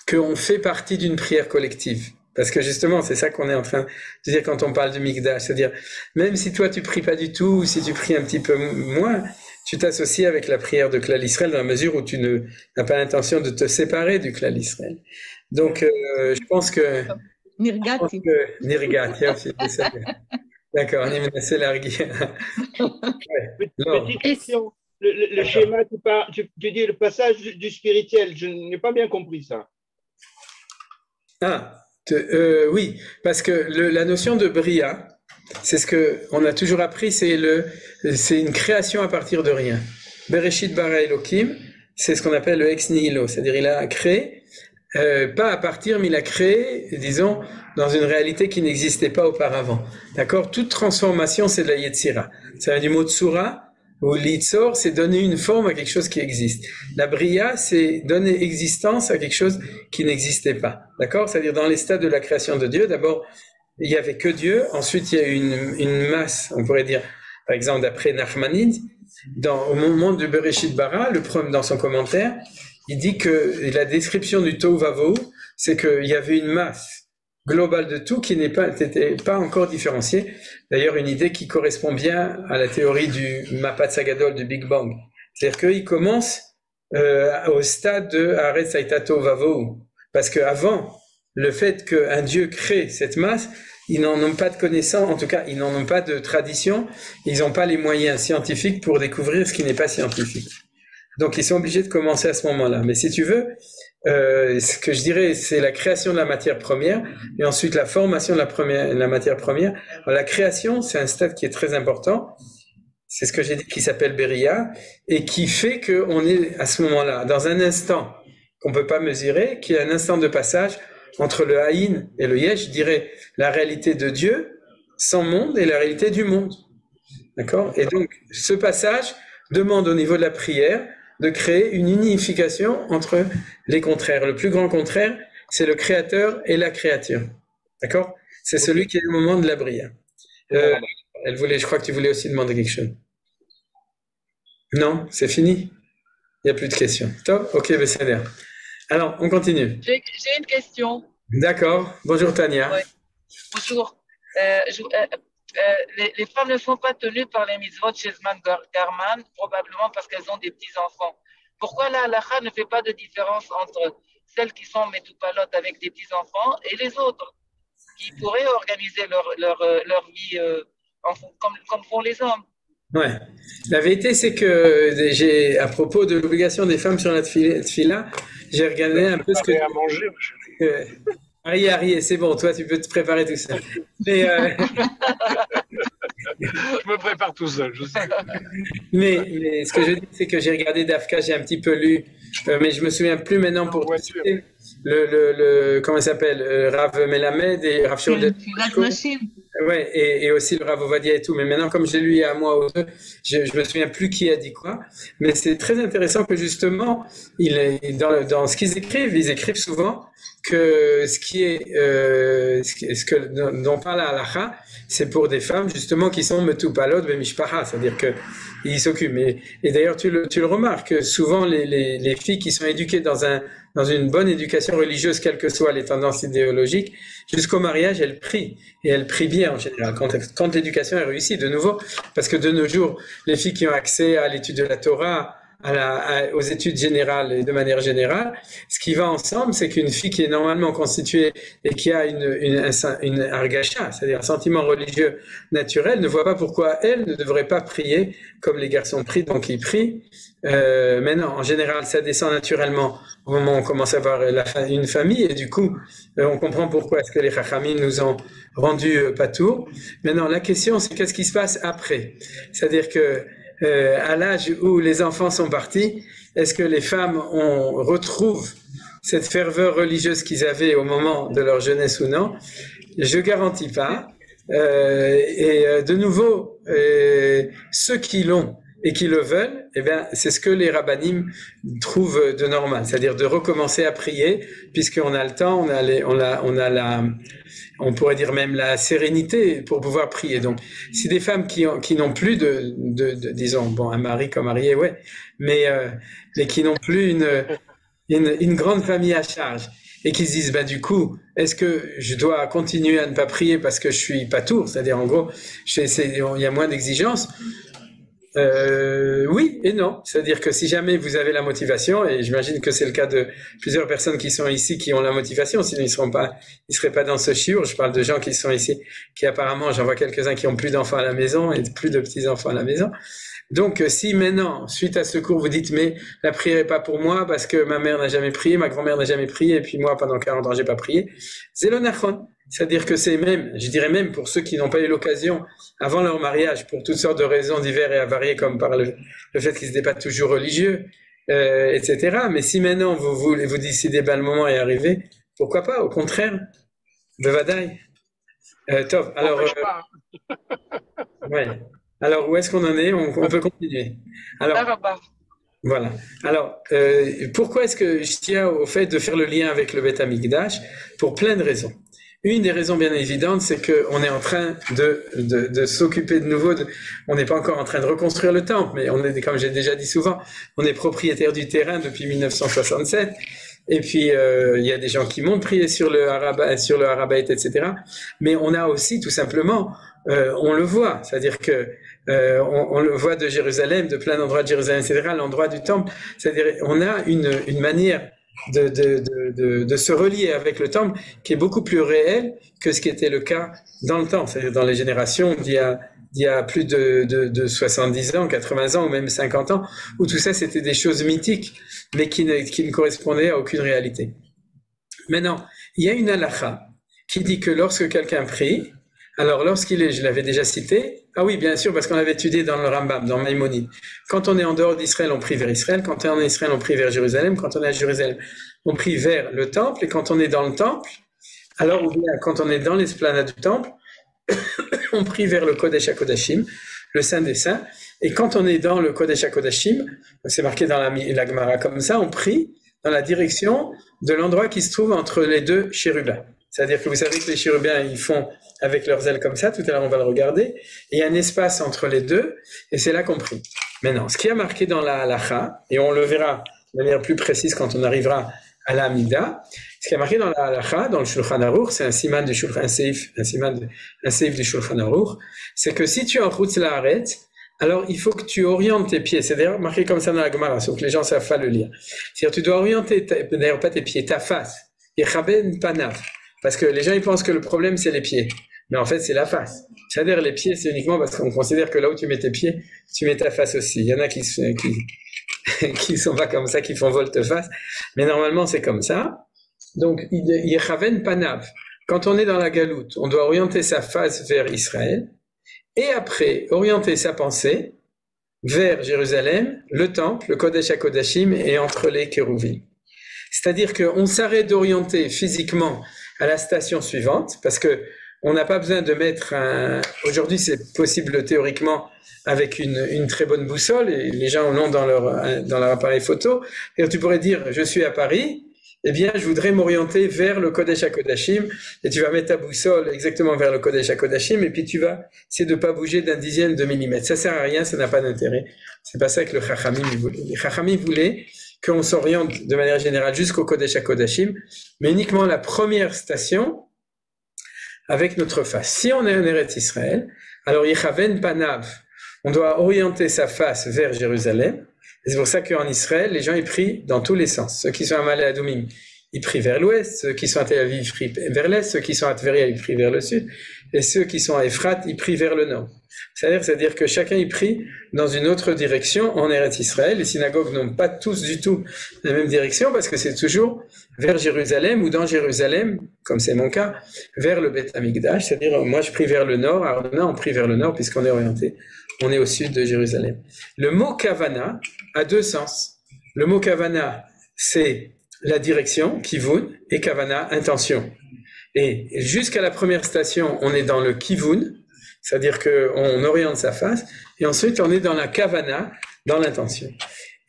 qu'on fait partie d'une prière collective. Parce que justement, c'est ça qu'on est en train de dire quand on parle du Mikdash. C'est-à-dire, même si toi tu pries pas du tout, ou si tu pries un petit peu moins, tu t'associes avec la prière de Klal Israël dans la mesure où tu n'as pas l'intention de te séparer du Klal Israël. Donc, je pense que... Nirgati. Nirgati, d'accord, on est assez largué. Petite question. Le schéma, tu dis le passage du spirituel, je n'ai pas bien compris ça. Oui, parce que la notion de Bria, c'est ce qu'on a toujours appris, c'est une création à partir de rien. Bereshit bara Elokim, c'est ce qu'on appelle le ex nihilo, c'est-à-dire il a créé, pas à partir, mais il a créé, disons, dans une réalité qui n'existait pas auparavant. D'accord? Toute transformation, c'est de la Yetzira. Ça vient du mot tsura, ou l'itzor, c'est donner une forme à quelque chose qui existe. La bria, c'est donner existence à quelque chose qui n'existait pas. D'accord? C'est-à-dire dans les stades de la création de Dieu, d'abord, il n'y avait que Dieu. Ensuite, il y a eu une masse, on pourrait dire, par exemple, d'après Nachmanide, au moment du Bereshit Bara, le premier dans son commentaire, il dit que la description du Tohu Vavohu, c'est qu'il y avait une masse global de tout qui n'était pas encore différencié. D'ailleurs, une idée qui correspond bien à la théorie du Mapat Sagadol, du Big Bang. C'est-à-dire qu'il commence au stade de Haaretz Hayta Tohu Vavohu. Parce qu'avant, le fait qu'un Dieu crée cette masse, ils n'en ont pas de connaissance, en tout cas, ils n'en ont pas de tradition, ils n'ont pas les moyens scientifiques pour découvrir ce qui n'est pas scientifique. Donc, ils sont obligés de commencer à ce moment-là. Mais si tu veux, ce que je dirais, c'est la création de la matière première, et ensuite la formation de la matière première. Alors, la création, c'est un stade qui est très important. C'est ce que j'ai dit, qui s'appelle Beria, et qui fait qu'on est à ce moment-là, dans un instant qu'on peut pas mesurer, qui est un instant de passage entre le Haïn et le Yesh, je dirais la réalité de Dieu, sans monde, et la réalité du monde. D'accord? Et donc, ce passage demande au niveau de la prière de créer une unification entre les contraires. Le plus grand contraire, c'est le créateur et la créature. D'accord? C'est celui qui est le moment de la bria. Je crois que tu voulais aussi demander quelque chose. Non, c'est fini. Il n'y a plus de questions. Top? Ok, Besséder. Alors, on continue. J'ai une question. D'accord. Bonjour Tania. Ouais. Bonjour. Les femmes ne sont pas tenues par les mitzvot chez Zman Garman, probablement parce qu'elles ont des petits-enfants. Pourquoi la halakha ne fait pas de différence entre celles qui sont métoupalotes avec des petits-enfants et les autres qui pourraient organiser leur vie comme font les hommes? Ouais. La vérité, c'est que à propos de l'obligation des femmes sur la tfila, j'ai regardé un peu ce que... à manger. Arié, c'est bon, toi tu peux te préparer tout seul. Mais, je me prépare tout seul, je sais. Mais ce que je dis, c'est que j'ai regardé Dafka, j'ai un petit peu lu, mais je me souviens plus maintenant pour citer comment il s'appelle, Rav Melamed et Rav Shur. Ouais, et aussi le Rav Ovadia et tout. Mais maintenant, comme je l'ai lu il y a un mois ou deux, je me souviens plus qui a dit quoi. Mais c'est très intéressant que justement, dans ce qu'ils écrivent, ils écrivent souvent que dont parle la halakha, c'est pour des femmes justement qui sont metupalot b'mishpacha, c'est-à-dire que ils s'occupent. Et d'ailleurs, tu le remarques, souvent les filles qui sont éduquées dans une bonne éducation religieuse, quelles que soient les tendances idéologiques, jusqu'au mariage, elles prient. Et elles prient bien en général, quand l'éducation est réussie, de nouveau. Parce que de nos jours, les filles qui ont accès à l'étude de la Torah, aux études générales et de manière générale, ce qui va ensemble, c'est qu'une fille qui est normalement constituée et qui a une argacha, c'est-à-dire un sentiment religieux naturel, ne voit pas pourquoi elle ne devrait pas prier comme les garçons prient, donc ils prient. Mais non, en général, ça descend naturellement au moment où on commence à avoir une famille, et du coup, on comprend pourquoi est-ce que les Chachamim nous ont rendu patour. Maintenant, la question, c'est qu'est-ce qui se passe après? C'est-à-dire que à l'âge où les enfants sont partis, est-ce que les femmes retrouvent cette ferveur religieuse qu'ils avaient au moment de leur jeunesse ou non? Je garantis pas. De nouveau, ceux qui l'ont et qui le veulent, eh bien, c'est ce que les rabbanim trouvent de normal, c'est-à-dire de recommencer à prier, puisqu'on a le temps, on pourrait dire même la sérénité pour pouvoir prier. Donc, si des femmes qui n'ont plus disons, bon, un mari comme marié, ouais, mais qui n'ont plus une grande famille à charge, et qui se disent, ben, du coup, est-ce que je dois continuer à ne pas prier parce que je suis patour, c'est-à-dire, en gros, il y a moins d'exigences. Oui et non, c'est-à-dire que si jamais vous avez la motivation, et j'imagine que c'est le cas de plusieurs personnes qui sont ici qui ont la motivation, sinon ils seraient pas dans ce shiur. Je parle de gens qui sont ici, qui apparemment, j'en vois quelques-uns qui ont plus d'enfants à la maison et plus de petits-enfants à la maison. Donc, si maintenant, suite à ce cours, vous dites, mais la prière est pas pour moi parce que ma mère n'a jamais prié, ma grand-mère n'a jamais prié, et puis moi, pendant 40 ans, j'ai pas prié, c'est l'onachon. C'est-à-dire que c'est même, je dirais même pour ceux qui n'ont pas eu l'occasion, avant leur mariage, pour toutes sortes de raisons diverses et avariées, comme par le fait qu'ils n'étaient pas toujours religieux, etc. Mais si maintenant vous décidez, ben, le moment est arrivé, pourquoi pas, au contraire, bevadaï. Top, alors, ouais. Alors, où est-ce qu'on en est? On peut continuer. Alors, voilà. Alors, pourquoi est-ce que je tiens au fait de faire le lien avec le Beth Amikdash? Pour plein de raisons. Une des raisons bien évidentes, c'est qu'on est en train de s'occuper de nouveau. On n'est pas encore en train de reconstruire le temple, mais on est, comme j'ai déjà dit souvent, on est propriétaire du terrain depuis 1967. Et puis, il y a des gens qui montent prier sur le Harabait, etc. Mais on a aussi, tout simplement, on le voit, c'est-à-dire que on le voit de Jérusalem, de plein d'endroits de Jérusalem, etc., l'endroit du temple. C'est-à-dire, on a une manière de se relier avec le temple qui est beaucoup plus réelle que ce qui était le cas dans le temps, c'est-à-dire dans les générations d'il y a plus de 70 ans, 80 ans ou même 50 ans, où tout ça c'était des choses mythiques, mais qui ne correspondaient à aucune réalité. Maintenant, il y a une halakha qui dit que lorsque quelqu'un prie, alors lorsqu'il est, je l'avais déjà cité, ah oui bien sûr parce qu'on l'avait étudié dans le Rambam, dans Maïmonide, quand on est en dehors d'Israël on prie vers Israël, quand on est en Israël on prie vers Jérusalem, quand on est à Jérusalem on prie vers le temple, et quand on est dans le temple, alors ou bien quand on est dans l'esplanade du temple, on prie vers le Kodesh HaKodashim, le Saint des Saints, et quand on est dans le Kodesh HaKodashim, c'est marqué dans la Gemara comme ça, on prie dans la direction de l'endroit qui se trouve entre les deux chérubins. C'est-à-dire que vous savez que les chérubins, ils font avec leurs ailes comme ça, tout à l'heure on va le regarder, et il y a un espace entre les deux, et c'est là qu'on prie. Maintenant, ce qui est marqué dans la halakha, et on le verra de manière plus précise quand on arrivera à la Amida, ce qui est marqué dans la halakha, dans le Shulchan Aruch, c'est un siman du Shulchan, un seif du Shulchan Aruch, c'est que si tu es en Chutz La'aretz, alors il faut que tu orientes tes pieds. C'est d'ailleurs marqué comme ça dans la Gemara, sauf que les gens savent pas le lire. C'est-à-dire tu dois orienter, d'ailleurs pas tes pieds, ta face. Yechaben panav. Parce que les gens ils pensent que le problème c'est les pieds. Mais en fait c'est la face. C'est-à-dire les pieds c'est uniquement parce qu'on considère que là où tu mets tes pieds, tu mets ta face aussi. Il y en a qui sont pas comme ça, qui font volte-face. Mais normalement c'est comme ça. Donc Yechaben panav. Quand on est dans la galoute, on doit orienter sa face vers Israël. Et après, orienter sa pensée vers Jérusalem, le temple, le Kodesh HaKodashim et entre les Kérouvim. C'est-à-dire qu'on s'arrête d'orienter physiquement à la station suivante, parce que on n'a pas besoin de mettre aujourd'hui c'est possible théoriquement avec une très bonne boussole, et les gens l'ont dans leur appareil photo, et tu pourrais dire, je suis à Paris, eh bien, je voudrais m'orienter vers le Kodesh HaKodashim, et tu vas mettre ta boussole exactement vers le Kodesh HaKodashim, et puis tu vas essayer de ne pas bouger d'un dixième de millimètre. Ça sert à rien, ça n'a pas d'intérêt. C'est pas ça que le Chachamim voulait. Les Chachamim voulaient qu'on s'oriente de manière générale jusqu'au Kodesh HaKodashim, mais uniquement la première station avec notre face. Si on est en Eretz Israël, alors Yechaven Panav, on doit orienter sa face vers Jérusalem. Et c'est pour ça qu'en Israël, les gens ils prient dans tous les sens. Ceux qui sont à Malé Adoumim, ils prient vers l'ouest. Ceux qui sont à Tel Aviv, ils prient vers l'est. Ceux qui sont à Tveria, ils prient vers le sud. Et ceux qui sont à Ephrat, ils prient vers le nord. C'est-à-dire que chacun il prie dans une autre direction en Eretz Israël. Les synagogues n'ont pas tous du tout la même direction parce que c'est toujours vers Jérusalem ou dans Jérusalem, comme c'est mon cas, vers le Beth Amikdash. C'est-à-dire, moi je prie vers le nord, Ardona, on prie vers le nord puisqu'on est orienté. On est au sud de Jérusalem. Le mot Kavana a deux sens. Le mot Kavana, c'est la direction, Kivun, et Kavana, intention. Et jusqu'à la première station, on est dans le Kivun, c'est-à-dire qu'on oriente sa face, et ensuite on est dans la Kavana, dans l'intention.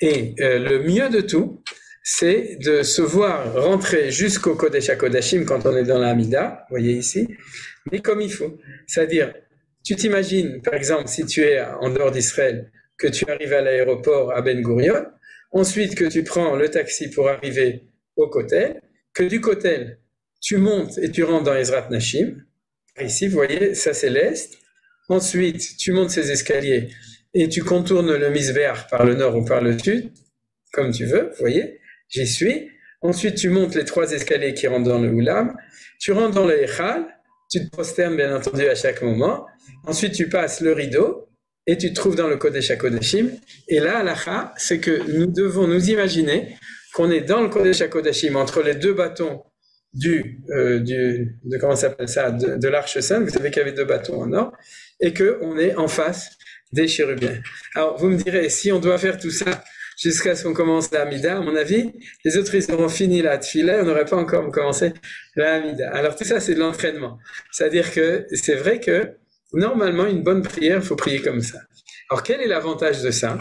Et le mieux de tout, c'est de se voir rentrer jusqu'au Kodesh HaKodashim quand on est dans la Hamida, vous voyez ici, mais comme il faut. C'est-à-dire, tu t'imagines, par exemple, si tu es en dehors d'Israël, que tu arrives à l'aéroport à Ben Gurion, ensuite que tu prends le taxi pour arriver au Kotel, que du Kotel, tu montes et tu rentres dans Ezrat Nashim. Ici, vous voyez, ça c'est l'Est. Ensuite, tu montes ces escaliers et tu contournes le Misbéach par le nord ou par le sud, comme tu veux, vous voyez, j'y suis. Ensuite, tu montes les trois escaliers qui rentrent dans le Oulam. Tu rentres dans le Echal, tu te prosternes bien entendu à chaque moment. Ensuite, tu passes le rideau et tu te trouves dans le Kodesh HaKodashim. Et là, halakha, c'est que nous devons nous imaginer qu'on est dans le Kodesh HaKodashim entre les deux bâtons comment ça s'appelle ça, de l'Arche Sainte. Vous savez qu'il y avait deux bâtons en or, et qu'on est en face des chérubins. Alors, vous me direz, si on doit faire tout ça jusqu'à ce qu'on commence la Hamida, à mon avis, les autres, ils auront fini la Tfila, on n'aurait pas encore commencé la Hamida. Alors, tout ça, c'est de l'entraînement. C'est-à-dire que c'est vrai que, normalement, une bonne prière, il faut prier comme ça. Alors, quel est l'avantage de ça?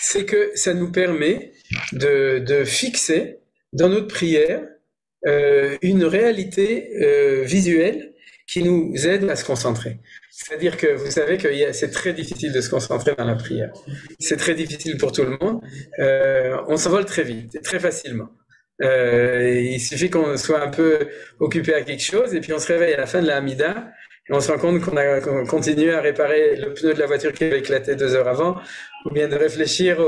C'est que ça nous permet de fixer dans notre prière une réalité visuelle qui nous aide à se concentrer. C'est-à-dire que vous savez que c'est très difficile de se concentrer dans la prière. C'est très difficile pour tout le monde. On s'envole très vite et très facilement. Il suffit qu'on soit un peu occupé à quelque chose et puis on se réveille à la fin de la Hamida et on se rend compte qu'on continue à réparer le pneu de la voiture qui avait éclaté 2 heures avant, ou bien de réfléchir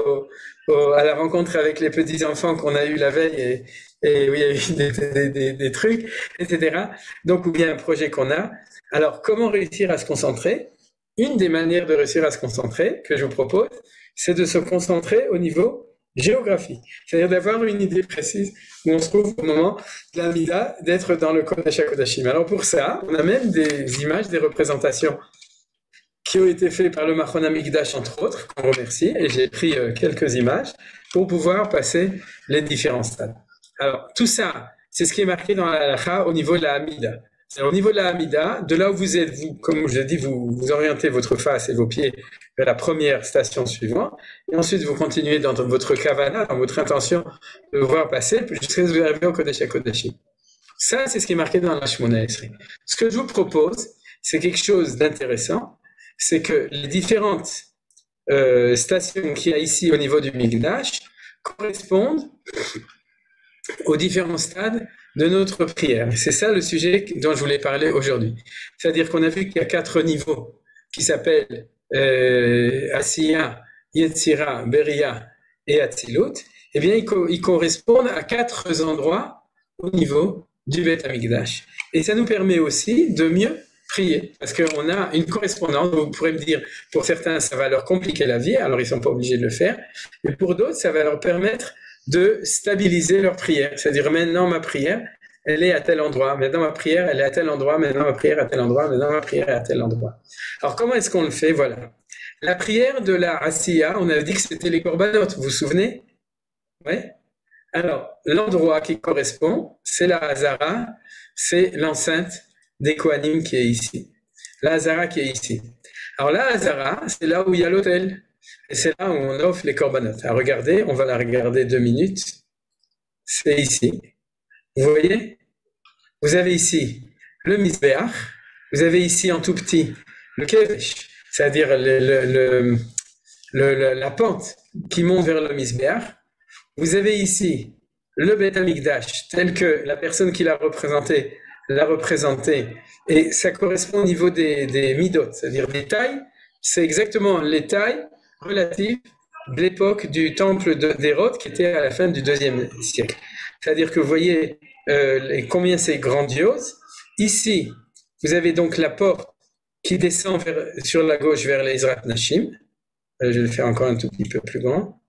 à la rencontre avec les petits-enfants qu'on a eu la veille et où il y a eu des trucs, etc. Donc, ou bien un projet qu'on a. Alors, comment réussir à se concentrer? Une des manières de réussir à se concentrer, que je vous propose, c'est de se concentrer au niveau géographie. C'est-à-dire d'avoir une idée précise où on se trouve au moment de la Mida, d'être dans le Kodesh HaKodashim. Alors pour ça, on a même des images, des représentations qui ont été faites par le Machon HaMikdash, entre autres, qu'on remercie, et j'ai pris quelques images pour pouvoir passer les différents stades. Alors, tout ça, c'est ce qui est marqué dans la halakha au niveau de la Hamida. Au niveau de la Hamida, de là où vous êtes, vous, comme je l'ai dit, vous orientez votre face et vos pieds vers la première station suivante, et ensuite vous continuez dans votre kavana, dans votre intention de voir passer, jusqu'à ce que vous arrivez au Kodesh HaKodashim. Ça, c'est ce qui est marqué dans la Shemona Esrei. Ce que je vous propose, c'est quelque chose d'intéressant, c'est que les différentes stations qu'il y a ici au niveau du Mikdash correspondent aux différents stades de notre prière. C'est ça le sujet dont je voulais parler aujourd'hui. C'est-à-dire qu'on a vu qu'il y a 4 niveaux qui s'appellent Asiya, Yetzira, Beria et Atzilut. Eh bien, ils correspondent à 4 endroits au niveau du Beth Amikdash. Et ça nous permet aussi de mieux prier, parce qu'on a une correspondance. Vous pourrez me dire, pour certains, ça va leur compliquer la vie, alors ils ne sont pas obligés de le faire, mais pour d'autres, ça va leur permettre de stabiliser leur prière. C'est-à-dire, maintenant, ma prière, elle est à tel endroit. Maintenant, ma prière, elle est à tel endroit. Maintenant, ma prière à tel endroit. Maintenant, ma prière est à tel endroit. Alors, comment est-ce qu'on le fait? Voilà. La prière de la Asiya, on avait dit que c'était les korbanot. Vous vous souvenez? Oui. Alors, l'endroit qui correspond, c'est la Hazara, c'est l'enceinte des Kohanim qui est ici. La Hazara qui est ici. Alors, la Hazara, c'est là où il y a l'autel. Et c'est là où on offre les korbanot. Alors regardez, on va la regarder 2 minutes. C'est ici. Vous voyez? Vous avez ici le Mizbeach. Vous avez ici en tout petit le Kevesh, c'est-à-dire la pente qui monte vers le Mizbeach. Vous avez ici le Beth Amikdash, tel que la personne qui l'a représenté, et ça correspond au niveau des midot, c'est-à-dire des tailles. C'est exactement les tailles relatives de l'époque du temple d'Hérode qui était à la fin du IIe siècle. C'est-à-dire que vous voyez combien c'est grandiose. Ici, vous avez donc la porte qui descend sur la gauche vers les Ezrat Nashim. Je vais le faire encore un tout petit peu plus grand.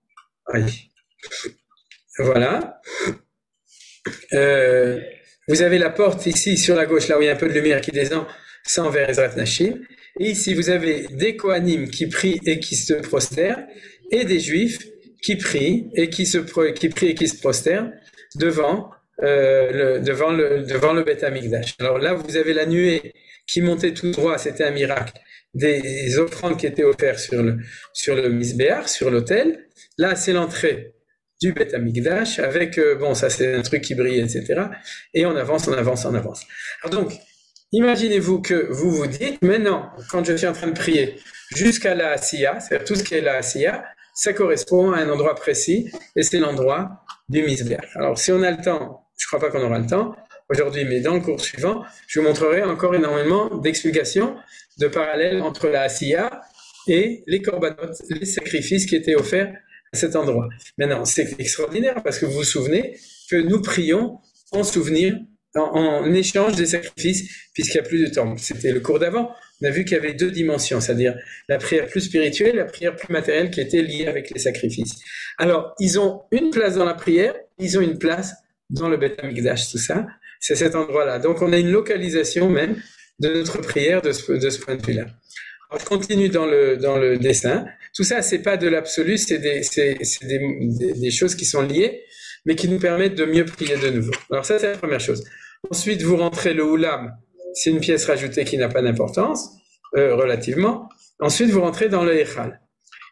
Aïe. Voilà. Vous avez la porte ici sur la gauche, là où il y a un peu de lumière qui descend vers Ezrat Nashim. Et ici, vous avez des Kohanim qui prient et qui se prosternent, et des Juifs qui prient et qui se prosternent devant le Beth Amikdash. Alors là, vous avez la nuée qui montait tout droit, c'était un miracle, des offrandes qui étaient offertes sur le Mizbeach, sur l'autel. Là, c'est l'entrée du Beth Amikdash avec, ça c'est un truc qui brille, etc. Et on avance. Alors donc, imaginez-vous que vous vous dites, maintenant, quand je suis en train de prier jusqu'à la Asiya, c'est-à-dire tout ce qui est la Asiya, ça correspond à un endroit précis, et c'est l'endroit du Mizbeach. Alors, si on a le temps, je ne crois pas qu'on aura le temps aujourd'hui, mais dans le cours suivant, je vous montrerai encore énormément d'explications, de parallèles entre la Asiya et les korbanot, les sacrifices qui étaient offerts à cet endroit. Maintenant, c'est extraordinaire, parce que vous vous souvenez que nous prions en souvenir, en échange des sacrifices, puisqu'il n'y a plus de temps. C'était le cours d'avant. On a vu qu'il y avait 2 dimensions, c'est-à-dire la prière plus spirituelle, la prière plus matérielle qui était liée avec les sacrifices. Alors, ils ont une place dans la prière, ils ont une place dans le Beth Amikdash, tout ça. C'est cet endroit-là. Donc, on a une localisation même de notre prière de ce point de vue-là. Alors, je continue dans le dessin. Tout ça, c'est pas de l'absolu, c'est des choses qui sont liées, mais qui nous permettent de mieux prier de nouveau. Alors ça, c'est la première chose. Ensuite, vous rentrez le Oulam, c'est une pièce rajoutée qui n'a pas d'importance, relativement. Ensuite, vous rentrez dans le Echal.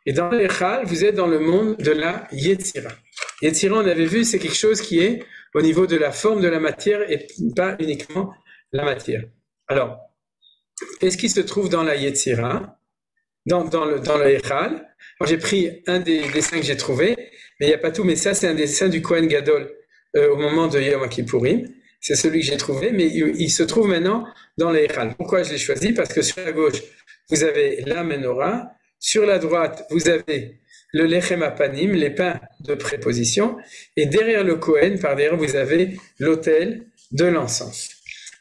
Et dans le Echal, vous êtes dans le monde de la Yetzira. Yetzira, on avait vu, c'est quelque chose qui est au niveau de la forme de la matière et pas uniquement la matière. Alors, qu'est-ce qui se trouve dans la Yetzira? Dans le Echal. J'ai pris un des dessins que j'ai trouvé, mais il n'y a pas tout, mais ça, c'est un dessin du Kohen Gadol au moment de Yom Kippourim. C'est celui que j'ai trouvé, mais il se trouve maintenant dans les Echal. Pourquoi je l'ai choisi? Parce que sur la gauche, vous avez la menorah. Sur la droite, vous avez le lechem apanim, les pains de préposition. Et derrière le Kohen, par derrière, vous avez l'autel de l'encens.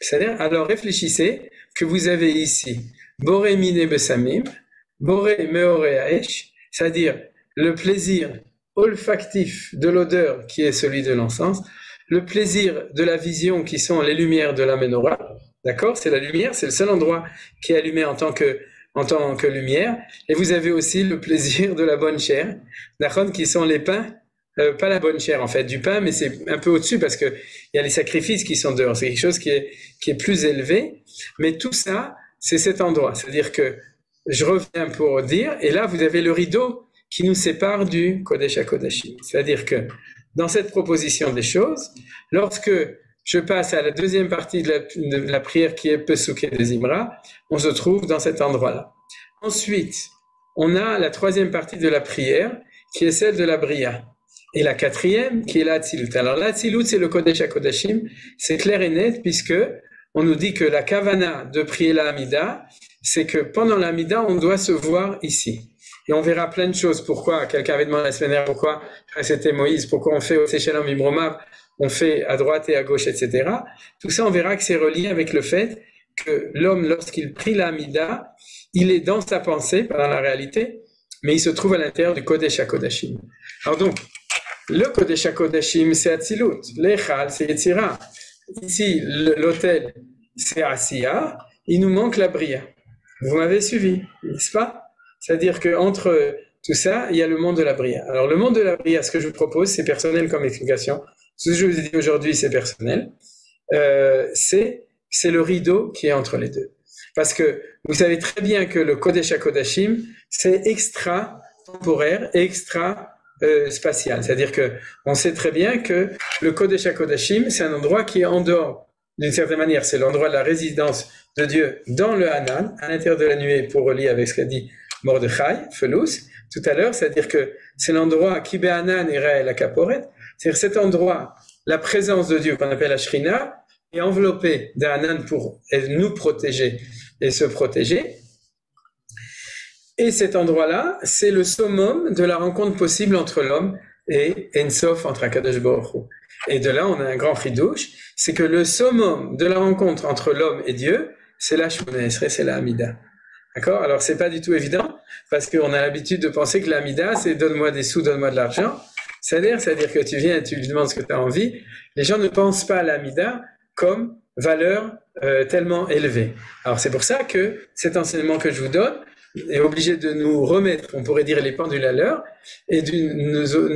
C'est-à-dire, alors réfléchissez que vous avez ici Boré mine besamim, Boré meore haesh, c'est-à-dire le plaisir olfactif de l'odeur qui est celui de l'encens, le plaisir de la vision qui sont les lumières de la menorah, d'accord? C'est la lumière, c'est le seul endroit qui est allumé en tant que lumière, et vous avez aussi le plaisir de la bonne chair, d'accord, qui sont les pains, pas la bonne chair en fait, du pain, mais c'est un peu au-dessus parce que il y a les sacrifices qui sont dehors, c'est quelque chose qui est plus élevé, mais tout ça, c'est cet endroit, c'est-à-dire que je reviens pour dire, et là vous avez le rideau qui nous sépare du Kodesh HaKodashim, c'est-à-dire que dans cette proposition des choses, lorsque je passe à la deuxième partie de la prière qui est Pesuké de Zimra, on se trouve dans cet endroit-là. Ensuite, on a la troisième partie de la prière qui est celle de la Bria. Et la quatrième qui est la Hatzilut. Alors la Hatzilut, c'est le Kodesh HaKodashim, c'est clair et net puisque on nous dit que la Kavana de prier la Hamida, c'est que pendant la Hamida, on doit se voir ici. Et on verra plein de choses. Pourquoi? Quelqu'un avait demandé la semaine dernière pourquoi c'était Moïse, pourquoi on fait au Shalom Vibromav, on fait à droite et à gauche, etc. Tout ça, on verra que c'est relié avec le fait que l'homme, lorsqu'il prie la Hamida, il est dans sa pensée, pas dans la réalité, mais il se trouve à l'intérieur du Kodesh HaKodashim. Alors donc, le Kodesh HaKodashim, c'est Hatzilut. L'Echal, c'est Yetzira. Ici, l'autel, c'est Asiya. Il nous manque la Bria. Vous m'avez suivi, n'est-ce pas? C'est-à-dire qu'entre tout ça, il y a le monde de la Bria. Alors, le monde de la Bria, ce que je vous propose, c'est personnel comme explication. Ce que je vous ai dit aujourd'hui, c'est personnel. C'est le rideau qui est entre les deux. Parce que vous savez très bien que le Kodesh HaKodashim, c'est extra-temporaire et extra-spatial. C'est-à-dire que on sait très bien que le Kodesh HaKodashim, c'est un endroit qui est en dehors. D'une certaine manière, c'est l'endroit de la résidence de Dieu dans le Hanan, à l'intérieur de la nuée, pour relier avec ce qu'a dit Mordechai, Felus, tout à l'heure, c'est-à-dire que c'est l'endroit qui Be'anan ira la Kaporet, c'est-à-dire cet endroit, la présence de Dieu qu'on appelle la Shrina, est enveloppée d'Anan pour nous protéger et se protéger. Et cet endroit-là, c'est le summum de la rencontre possible entre l'homme et Ensof, entre Akadosh Baruch Hu. Et de là, on a un grand chidouche, c'est que le summum de la rencontre entre l'homme et Dieu, c'est la Shemona Esrei, c'est la Hamida. D'accord? Alors, c'est pas du tout évident, parce qu'on a l'habitude de penser que la Hamida, c'est donne-moi des sous, donne-moi de l'argent. C'est-à-dire que tu viens et tu lui demandes ce que tu as envie. Les gens ne pensent pas à la Hamida comme valeur tellement élevée. Alors, c'est pour ça que cet enseignement que je vous donne est obligé de nous remettre, on pourrait dire, les pendules à l'heure, et de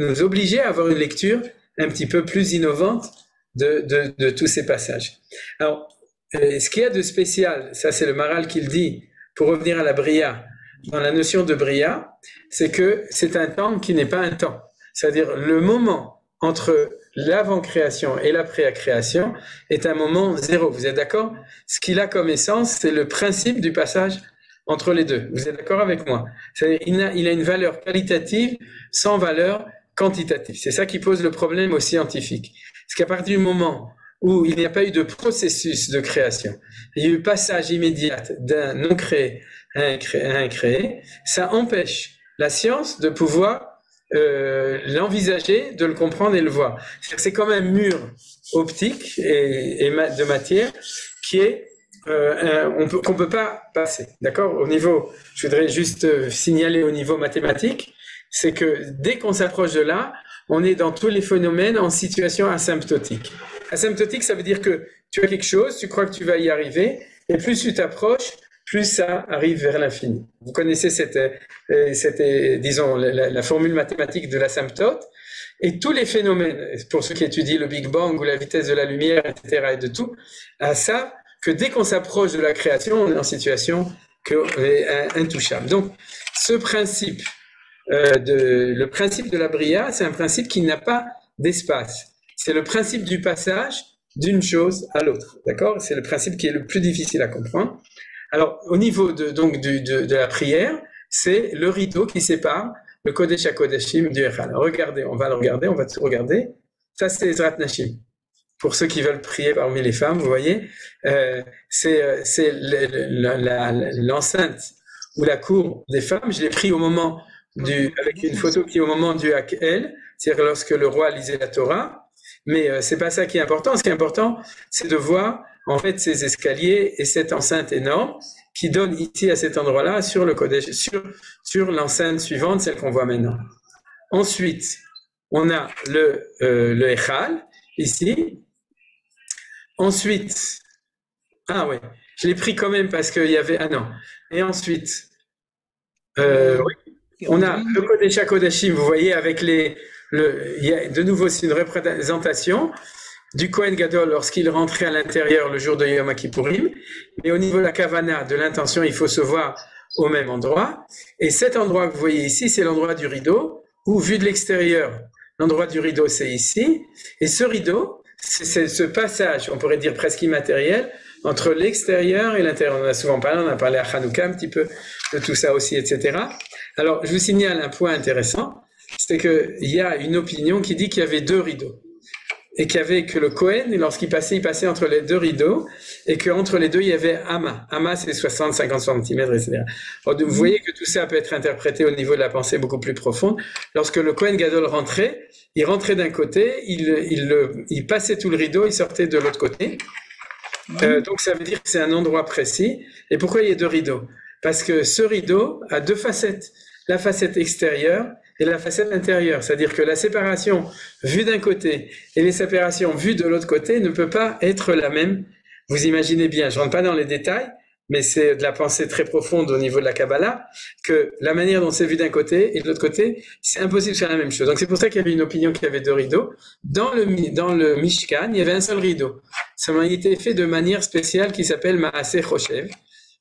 nous obliger à avoir une lecture un petit peu plus innovante de tous ces passages. Alors, ce qu'il y a de spécial, ça c'est le Maral qui le dit, pour revenir à la Bria, dans la notion de Bria, c'est que c'est un temps qui n'est pas un temps. C'est-à-dire le moment entre l'avant-création et l'après-création est un moment zéro. Vous êtes d'accord? Ce qu'il a comme essence, c'est le principe du passage entre les deux. Vous êtes d'accord avec moi? C'est-à-dire il a une valeur qualitative sans valeur quantitative. C'est ça qui pose le problème aux scientifiques. Parce qu'à partir du moment où il n'y a pas eu de processus de création, il y a eu passage immédiat d'un non créé à un créé, ça empêche la science de pouvoir l'envisager, de le comprendre et le voir. C'est comme un mur optique et de matière qui est qu'on peut pas passer. D'accord? Au niveau, je voudrais juste signaler au niveau mathématique, c'est que dès qu'on s'approche de là, on est dans tous les phénomènes en situation asymptotique. Asymptotique, ça veut dire que tu as quelque chose, tu crois que tu vas y arriver, et plus tu t'approches, plus ça arrive vers l'infini. Vous connaissez disons, la formule mathématique de l'asymptote, et tous les phénomènes, pour ceux qui étudient le Big Bang ou la vitesse de la lumière, etc., et de tout, à ça, que dès qu'on s'approche de la création, on est en situation intouchable. Donc, ce principe, le principe de la Bria, c'est un principe qui n'a pas d'espace. C'est le principe du passage d'une chose à l'autre. D'accord? C'est le principe qui est le plus difficile à comprendre. Alors, au niveau de la prière, c'est le rideau qui sépare le Kodesh HaKodashim du Echal. Regardez, on va le regarder, on va tout regarder. Ça, c'est Ezrat Nashim. Pour ceux qui veulent prier parmi les femmes, vous voyez, c'est l'enceinte ou la cour des femmes. Je l'ai pris au moment avec une photo qui est au moment du Hakel, c'est-à-dire lorsque le roi lisait la Torah. Mais c'est pas ça qui est important. Ce qui est important, c'est de voir en fait ces escaliers et cette enceinte énorme qui donne ici à cet endroit-là sur le Kodesh, sur l'enceinte suivante, celle qu'on voit maintenant. Ensuite, on a le Echal ici. Ensuite, oui, je l'ai pris quand même parce qu'il y avait non. Et ensuite, on a le Kodesh HaKodashim, vous voyez, avec de nouveau, c'est une représentation du Kohen Gadol lorsqu'il rentrait à l'intérieur le jour de Yom Kippourim. Mais au niveau de la Kavana, de l'intention, il faut se voir au même endroit. Et cet endroit que vous voyez ici, c'est l'endroit du rideau, où vu de l'extérieur, l'endroit du rideau, c'est ici. Et ce rideau, c'est ce passage, on pourrait dire presque immatériel, entre l'extérieur et l'intérieur. On en a souvent parlé, on a parlé à Hanouka un petit peu de tout ça aussi, etc. Alors, je vous signale un point intéressant, c'est qu'il y a une opinion qui dit qu'il y avait 2 rideaux. Et que le Kohen, lorsqu'il passait, il passait entre les 2 rideaux, et qu'entre les 2, il y avait Amma. Amma, c'est 60, 50 cm, etc. Alors, vous voyez que tout ça peut être interprété au niveau de la pensée beaucoup plus profonde. Lorsque le Kohen Gadol rentrait, il rentrait d'un côté, il passait tout le rideau, il sortait de l'autre côté. Donc, ça veut dire que c'est un endroit précis. Et pourquoi il y a 2 rideaux? Parce que ce rideau a 2 facettes. La facette extérieure et la facette intérieure. C'est-à-dire que la séparation vue d'un côté et les séparations vues de l'autre côté ne peut pas être la même. Vous imaginez bien, je ne rentre pas dans les détails, mais c'est de la pensée très profonde au niveau de la Kabbalah, que la manière dont c'est vu d'un côté et de l'autre côté, c'est impossible de faire la même chose. Donc c'est pour ça qu'il y avait une opinion qu'il y avait 2 rideaux. Dans le Mishkan, il y avait un seul rideau. Ça m'a été fait de manière spéciale qui s'appelle Maaseh Choshev,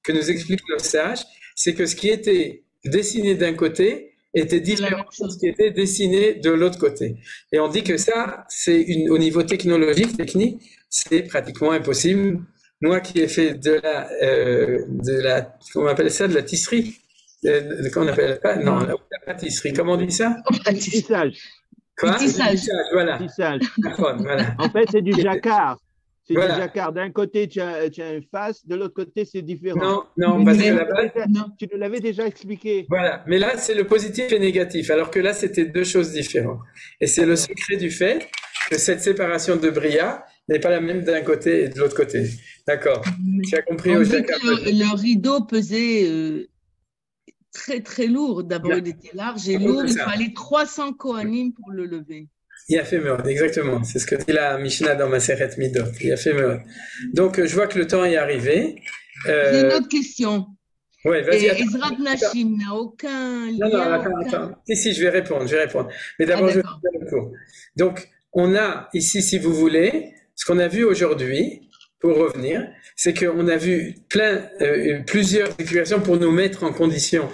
que nous explique le sage, c'est que ce qui était dessiné d'un côté était différent de ce qui était dessiné de l'autre côté. Et on dit que ça, au niveau technique, c'est pratiquement impossible. Moi qui ai fait de la comment on appelle ça, de la tisserie, comment on appelle ça? Non, la pâtisserie, comment on dit ça? Tissage. Quoi? Tissage. Voilà. Tissage. Voilà. En fait, c'est du jacquard. C'est Voilà. du jacquard. D'un côté, tu as une face, de l'autre côté, c'est différent. Non, parce que là-bas, tu nous l'avais déjà expliqué. Voilà, mais là, c'est le positif et négatif, alors que là, c'était 2 choses différentes. Et c'est le secret du fait que cette séparation de Bria n'est pas la même d'un côté et de l'autre côté. D'accord. Tu as compris? On dit que le rideau pesait très, très lourd. D'abord, il était large et lourd. Il fallait 300 Kohanim pour le lever. Il a fait meurtre, exactement. C'est ce que dit la Mishnah dans Maseret Midot. Il a fait meurtre. Donc, je vois que le temps est arrivé. J'ai une autre question. Ouais, vas-y. Ezrat Nashim n'a aucun lien. Non, attends. Si, je vais répondre. Mais d'abord, je vais faire le cours. Donc, on a ici, si vous voulez, ce qu'on a vu aujourd'hui, pour revenir, c'est qu'on a vu plusieurs explications pour nous mettre en condition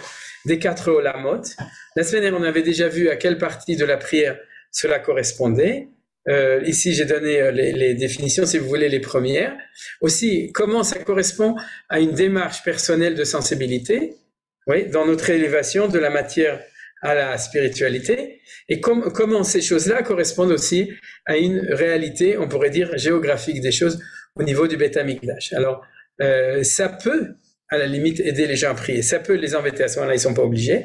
des 4 Olamot. La semaine dernière, on avait déjà vu à quelle partie de la prière cela correspondait. Ici, j'ai donné les définitions, si vous voulez, les premières. Aussi, comment ça correspond à une démarche personnelle de sensibilité, oui, dans notre élévation de la matière à la spiritualité, et comment ces choses-là correspondent aussi à une réalité, on pourrait dire, géographique des choses au niveau du Beth Amikdash. Alors, ça peut, à la limite, aider les gens à prier. Ça peut les embêter, à ce moment-là, ils ne sont pas obligés.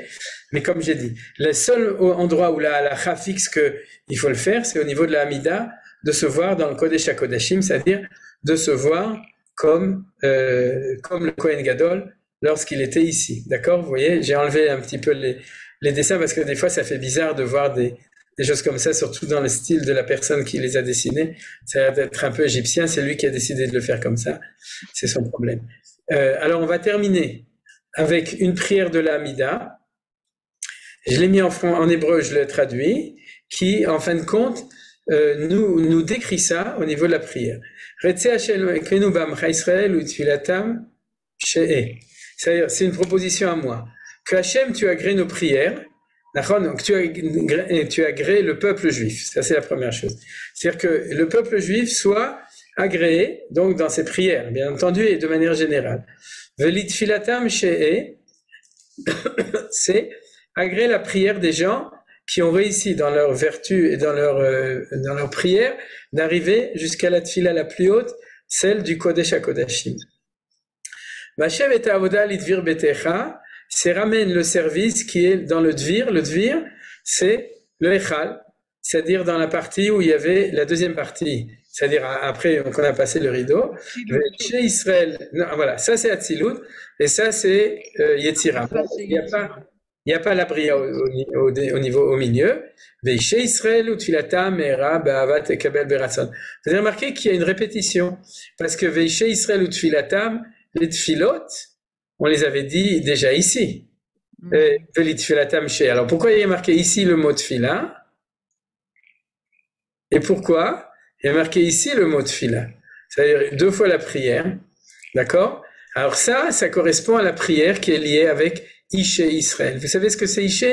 Mais comme j'ai dit, le seul endroit où la halakha fixe qu'il faut le faire, c'est au niveau de la Hamida, de se voir dans le Kodesh HaKodashim, c'est-à-dire de se voir comme le Kohen Gadol lorsqu'il était ici. D'accord? Vous voyez, j'ai enlevé un petit peu les dessins parce que des fois, ça fait bizarre de voir des choses comme ça, surtout dans le style de la personne qui les a dessinés. Ça a l'air d'être un peu égyptien, c'est lui qui a décidé de le faire comme ça. C'est son problème. Alors, on va terminer avec une prière de la Hamida. Je l'ai mis en hébreu, je l'ai traduit, qui, en fin de compte, nous décrit ça au niveau de la prière. C'est-à-dire, c'est une proposition à moi. Que Hachem, tu agrées nos prières, que tu agrées le peuple juif. Ça, c'est la première chose. C'est-à-dire que le peuple juif soit agréé, donc dans ses prières, bien entendu, et de manière générale. Velitfilatam she'e, c'est agréer la prière des gens qui ont réussi dans leur vertu et dans leur prière d'arriver jusqu'à la tfila la plus haute, celle du Kodesh HaKodashim. Vashev et avoda lidvir betecha, c'est ramène le service qui est dans le dvir. Le dvir, c'est le echal, c'est-à-dire dans la partie où il y avait la deuxième partie, c'est-à-dire après qu'on a passé le rideau. Chez Israël, non, voilà, ça c'est Atzilut, et ça c'est Yetzira. Il n'y a pas la bria au niveau au milieu. Chez Israël, où Tfilatam, Mera, Be'avat et Kabel Beratzon. Vous avez remarqué qu'il y a une répétition, parce que chez Israël, où Tfilatam, les tfilot, on les avait dit déjà ici. Alors pourquoi il y a marqué ici le mot tfila? Et pourquoi il y a marqué ici le mot tfila? C'est-à-dire 2 fois la prière. D'accord? Alors ça correspond à la prière qui est liée avec Ishe Israël. Vous savez ce que c'est Ishe?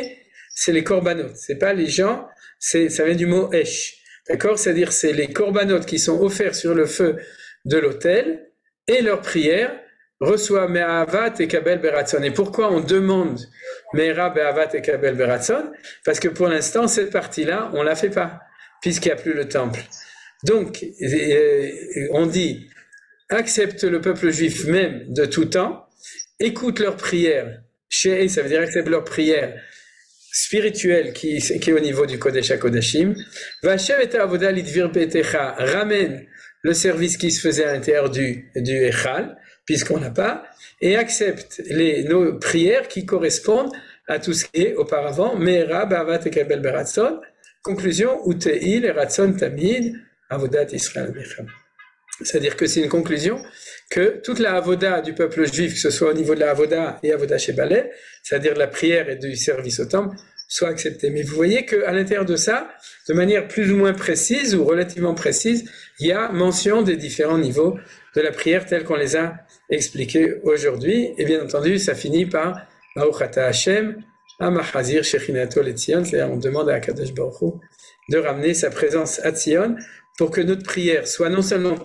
C'est les korbanot. C'est pas les gens, ça vient du mot Esh. D'accord? C'est-à-dire c'est les korbanot qui sont offerts sur le feu de l'autel et leur prière reçoit Me'avat et Kabel Beratzon. Et pourquoi on demande Me'era Be'avat et Kabel Beratzon? Parce que pour l'instant, cette partie-là, on la fait pas, puisqu'il n'y a plus le temple. Donc, on dit, accepte le peuple juif même de tout temps, écoute leur prière, ça veut dire accepte leur prière spirituelle qui est au niveau du Kodesh HaKodashim, Vashev et avoda lidvir betecha, ramène le service qui se faisait à l'intérieur du Echal, puisqu'on n'a pas, et accepte nos prières qui correspondent à tout ce qui est auparavant, Me'era Be'avat et Kabel Beratzon. Conclusion, Uteil et Ratzon Tamid, Avodat Israël Bechem. C'est-à-dire que c'est une conclusion que toute la avoda du peuple juif, que ce soit au niveau de la avoda et avoda shebalel, c'est-à-dire la prière et du service au temple, soit acceptée. Mais vous voyez qu'à l'intérieur de ça, de manière plus ou moins précise ou relativement précise, il y a mention des différents niveaux de la prière tels qu'on les a expliqués aujourd'hui. Et bien entendu, ça finit par Baruch Ata Hashem, Amachazir Shechinato Letzion, c'est-à-dire on demande à Akadosh Baruch Hu de ramener sa présence à Tzion pour que notre prière soit non seulement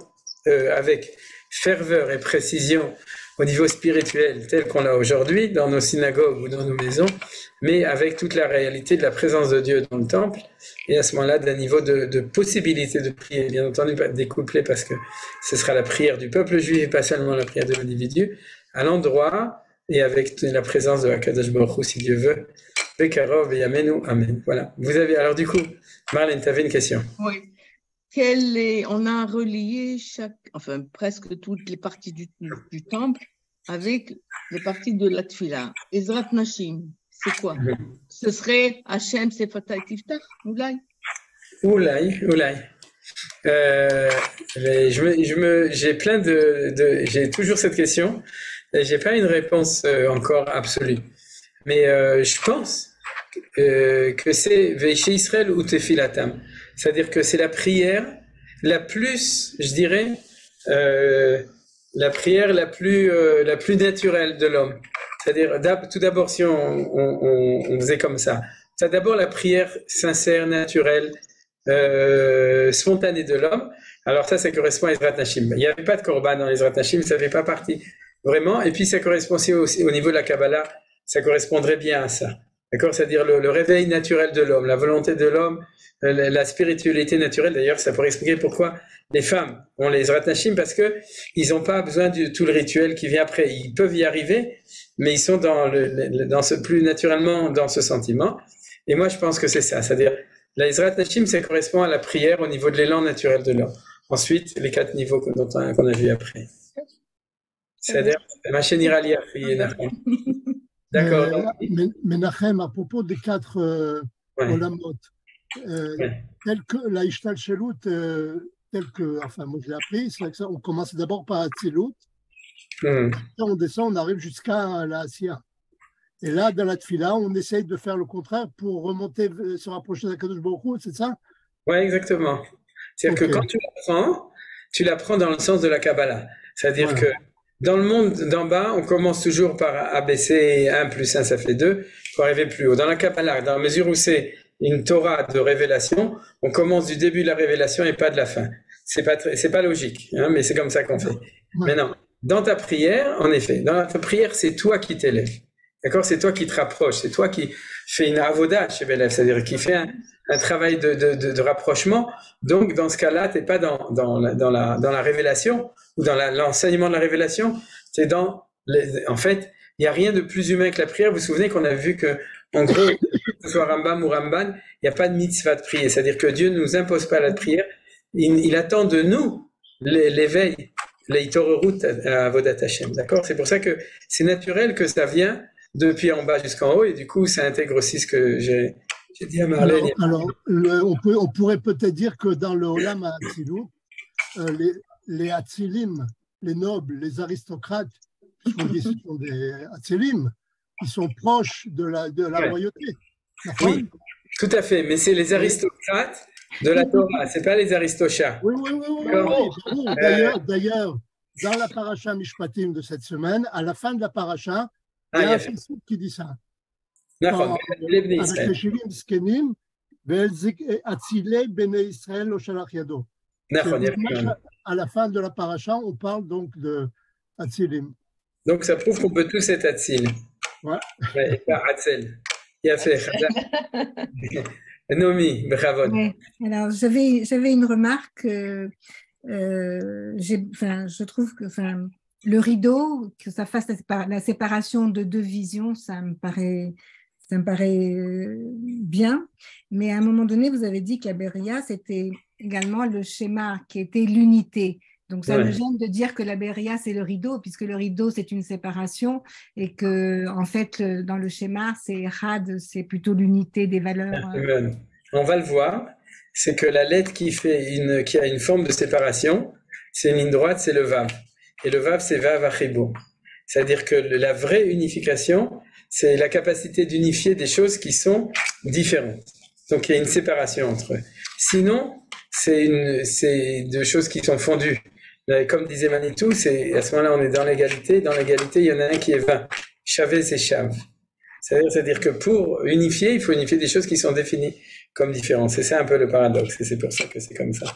avec ferveur et précision au niveau spirituel tel qu'on l'a aujourd'hui dans nos synagogues ou dans nos maisons, mais avec toute la réalité de la présence de Dieu dans le temple, et à ce moment-là d'un niveau de possibilité de prier, bien entendu pas découplé parce que ce sera la prière du peuple juif et pas seulement la prière de l'individu, à l'endroit et avec la présence de Akadosh Baruch Hu, si Dieu veut. Bekarov et Yamenu, Amen. Voilà. Vous avez, alors du coup, Marlène, tu avais une question. Oui. On a relié presque toutes les parties du temple avec les parties de la Tfila. Ezrat Nashim, c'est quoi? Ce serait Hachem Sefatai Tiftach, Oulai? Oulai. J'ai toujours cette question. J'ai pas une réponse encore absolue. Mais je pense que c'est Ve'ishe Israël ou Tefilatam. C'est-à-dire que c'est la prière la plus, je dirais, la prière la plus naturelle de l'homme. C'est-à-dire, tout d'abord, si on faisait comme ça, c'est d'abord la prière sincère, naturelle, spontanée de l'homme. Alors ça correspond à Ezrat Nashim. Il n'y avait pas de korban dans Ezrat Nashim, ça ne fait pas partie vraiment. Et puis ça correspond aussi au niveau de la Kabbalah, ça correspondrait bien à ça. D'accord? C'est-à-dire le réveil naturel de l'homme, la volonté de l'homme, la spiritualité naturelle. D'ailleurs, ça pourrait expliquer pourquoi les femmes ont les Ezrat Nashim, parce que ils n'ont pas besoin de tout le rituel qui vient après. Ils peuvent y arriver, mais ils sont plus naturellement dans ce sentiment. Et moi, je pense que c'est ça. C'est-à-dire, la Ezrat Nashim, ça correspond à la prière au niveau de l'élan naturel de l'homme. Ensuite, les 4 niveaux qu'on a vus après. C'est-à-dire, ma chaîne ira lire. D'accord. Menachem, à propos des 4 olamot, tel que la Ishtal Shelut, moi je l'ai appris, c'est que ça, on commence d'abord par Atzilut, on descend, on arrive jusqu'à la Asiya. Et là, dans la Tfila, on essaye de faire le contraire pour remonter, se rapprocher d'Akadosh Baruch Hu, c'est ça? Oui, exactement. C'est-à-dire que quand tu l'apprends dans le sens de la Kabbalah. C'est-à-dire que dans le monde d'en bas, on commence toujours par ABC, 1 plus 1, ça fait 2, pour arriver plus haut. Dans la Kabbalah, dans la mesure où c'est une Torah de révélation, on commence du début de la révélation et pas de la fin. C'est pas logique, hein, mais c'est comme ça qu'on fait. Maintenant, dans ta prière, en effet, dans ta prière, c'est toi qui t'élèves. D'accord? C'est toi qui te rapproches, c'est toi qui fais une avoda chez Belef, c'est-à-dire qui fait un travail de rapprochement. Donc, dans ce cas-là, tu n'es pas dans la révélation ou dans l'enseignement de la révélation, c'est en fait, il n'y a rien de plus humain que la prière. Vous vous souvenez qu'on a vu que, en gros, que ce soit Rambam ou Ramban, il n'y a pas de mitzvah de prier. C'est-à-dire que Dieu ne nous impose pas la prière. Il attend de nous l'éveil, l'Eitorerut à Avodat Hashem. D'accord? C'est pour ça que c'est naturel que ça vient depuis en bas jusqu'en haut, et du coup, ça intègre aussi ce que j'ai dit à Marlène. Alors on pourrait peut-être dire que dans le Olam HaAtzilut, les Hatzilim, les nobles, les aristocrates, puisqu'on dit que ce sont des Hatzilim, ils sont proches de la royauté. Oui, tout à fait, mais c'est les aristocrates de la Torah, c'est pas les aristochats. Oui. D'ailleurs, dans la paracha Mishpatim de cette semaine, à la fin de la paracha, il y a un passage qui dit ça. Avec les Shirim Zkenim, Atzilei Bene Israël lo shalach yado. À la fin de la paracha, on parle donc de Atzilim. Donc ça prouve qu'on peut tous être Atzil. Ouais. Et pas Atzel. Il a fait. Nomi, bravo. Ouais. Alors j'avais une remarque. Je trouve que le rideau, que ça fasse la séparation de deux visions, ça me paraît bien. Mais à un moment donné, vous avez dit que la Beria, c'était également le schéma qui était l'unité. Donc, ça me gêne de dire que la Beria, c'est le rideau, puisque le rideau, c'est une séparation et que, en fait, dans le schéma, c'est Had, c'est plutôt l'unité des valeurs. On va le voir. C'est que la lettre qui a une forme de séparation, c'est une ligne droite, c'est le Vav. Et le Vav, c'est Vav Achibo. C'est-à-dire que la vraie unification, c'est la capacité d'unifier des choses qui sont différentes. Donc, il y a une séparation entre eux. Sinon, c'est deux choses qui sont fondues. Comme disait Manitou, à ce moment-là, on est dans l'égalité. Dans l'égalité, il y en a un qui est 20. Chavé, c'est Chav. C'est-à-dire que pour unifier, il faut unifier des choses qui sont définies comme différentes. C'est ça un peu le paradoxe, et c'est pour ça que c'est comme ça.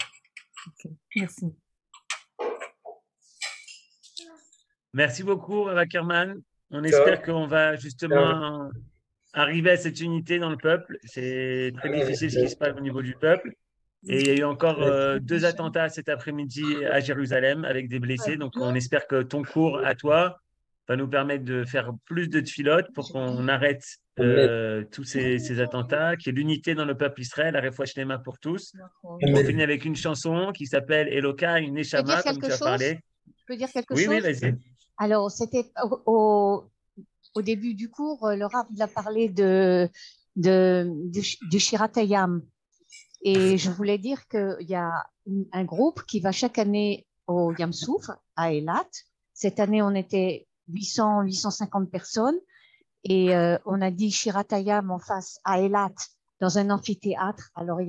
Okay. Merci. Merci beaucoup, Rav Ackerman. On espère qu'on va justement arriver à cette unité dans le peuple. C'est très difficile ce qui se passe au niveau du peuple. Et il y a eu encore 2 attentats cet après-midi à Jérusalem avec des blessés. Donc, on espère que ton cours à toi va nous permettre de faire plus de tfilotes pour qu'on arrête tous ces attentats, qu'il y ait l'unité dans le peuple Israël, la Refoua Shlema pour tous. On finit avec une chanson qui s'appelle Eloka, une Neshama, comme tu as parlé. Je peux dire quelque chose? Oui, vas-y. Alors, c'était au début du cours, le Rav a parlé du Shiratayam. Et je voulais dire qu'il y a un groupe qui va chaque année au Yam Souf, à Eilat. Cette année, on était 850 personnes. Et on a dit Shiratayam en face à Eilat, dans un amphithéâtre. Alors,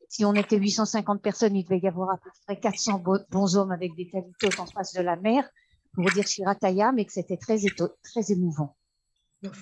si on était 850 personnes, il devait y avoir à peu près 400 bons hommes avec des talitotes en face de la mer pour dire Shiratayam, et que c'était très émouvant. On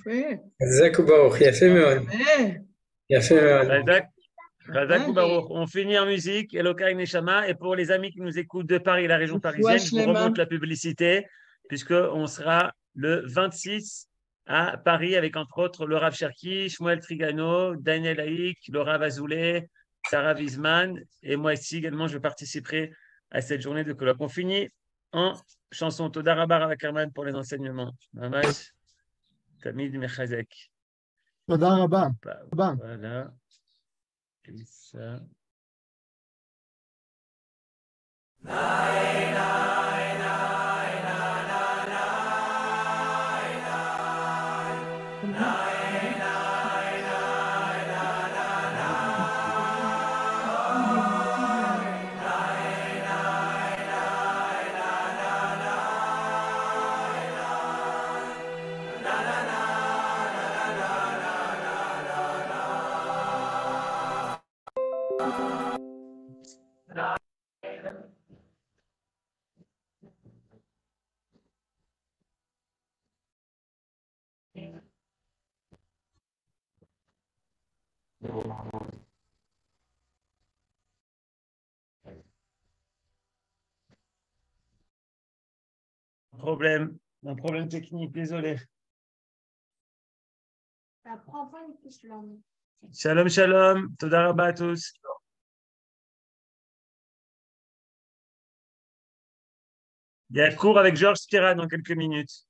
finit en musique, Eloka Neshama. Et pour les amis qui nous écoutent de Paris et la région parisienne, je vous remonte la publicité, puisqu'on sera le 26 à Paris avec entre autres le Rav Cherki, Shmuel Trigano, Daniel Haïk, le Rav Azoulay, Sarah Wiesman, et moi ici également, je participerai à cette journée de colloque. On finit en chanson Toda Rabba Rav Ackerman pour les enseignements. Mamash, Tamid Mechazek. Toda Rabba. Voilà. Et ça. Un problème technique, désolé. Shalom, shalom. Toda rabba à tous. Il y a cours avec Georges Spira dans quelques minutes.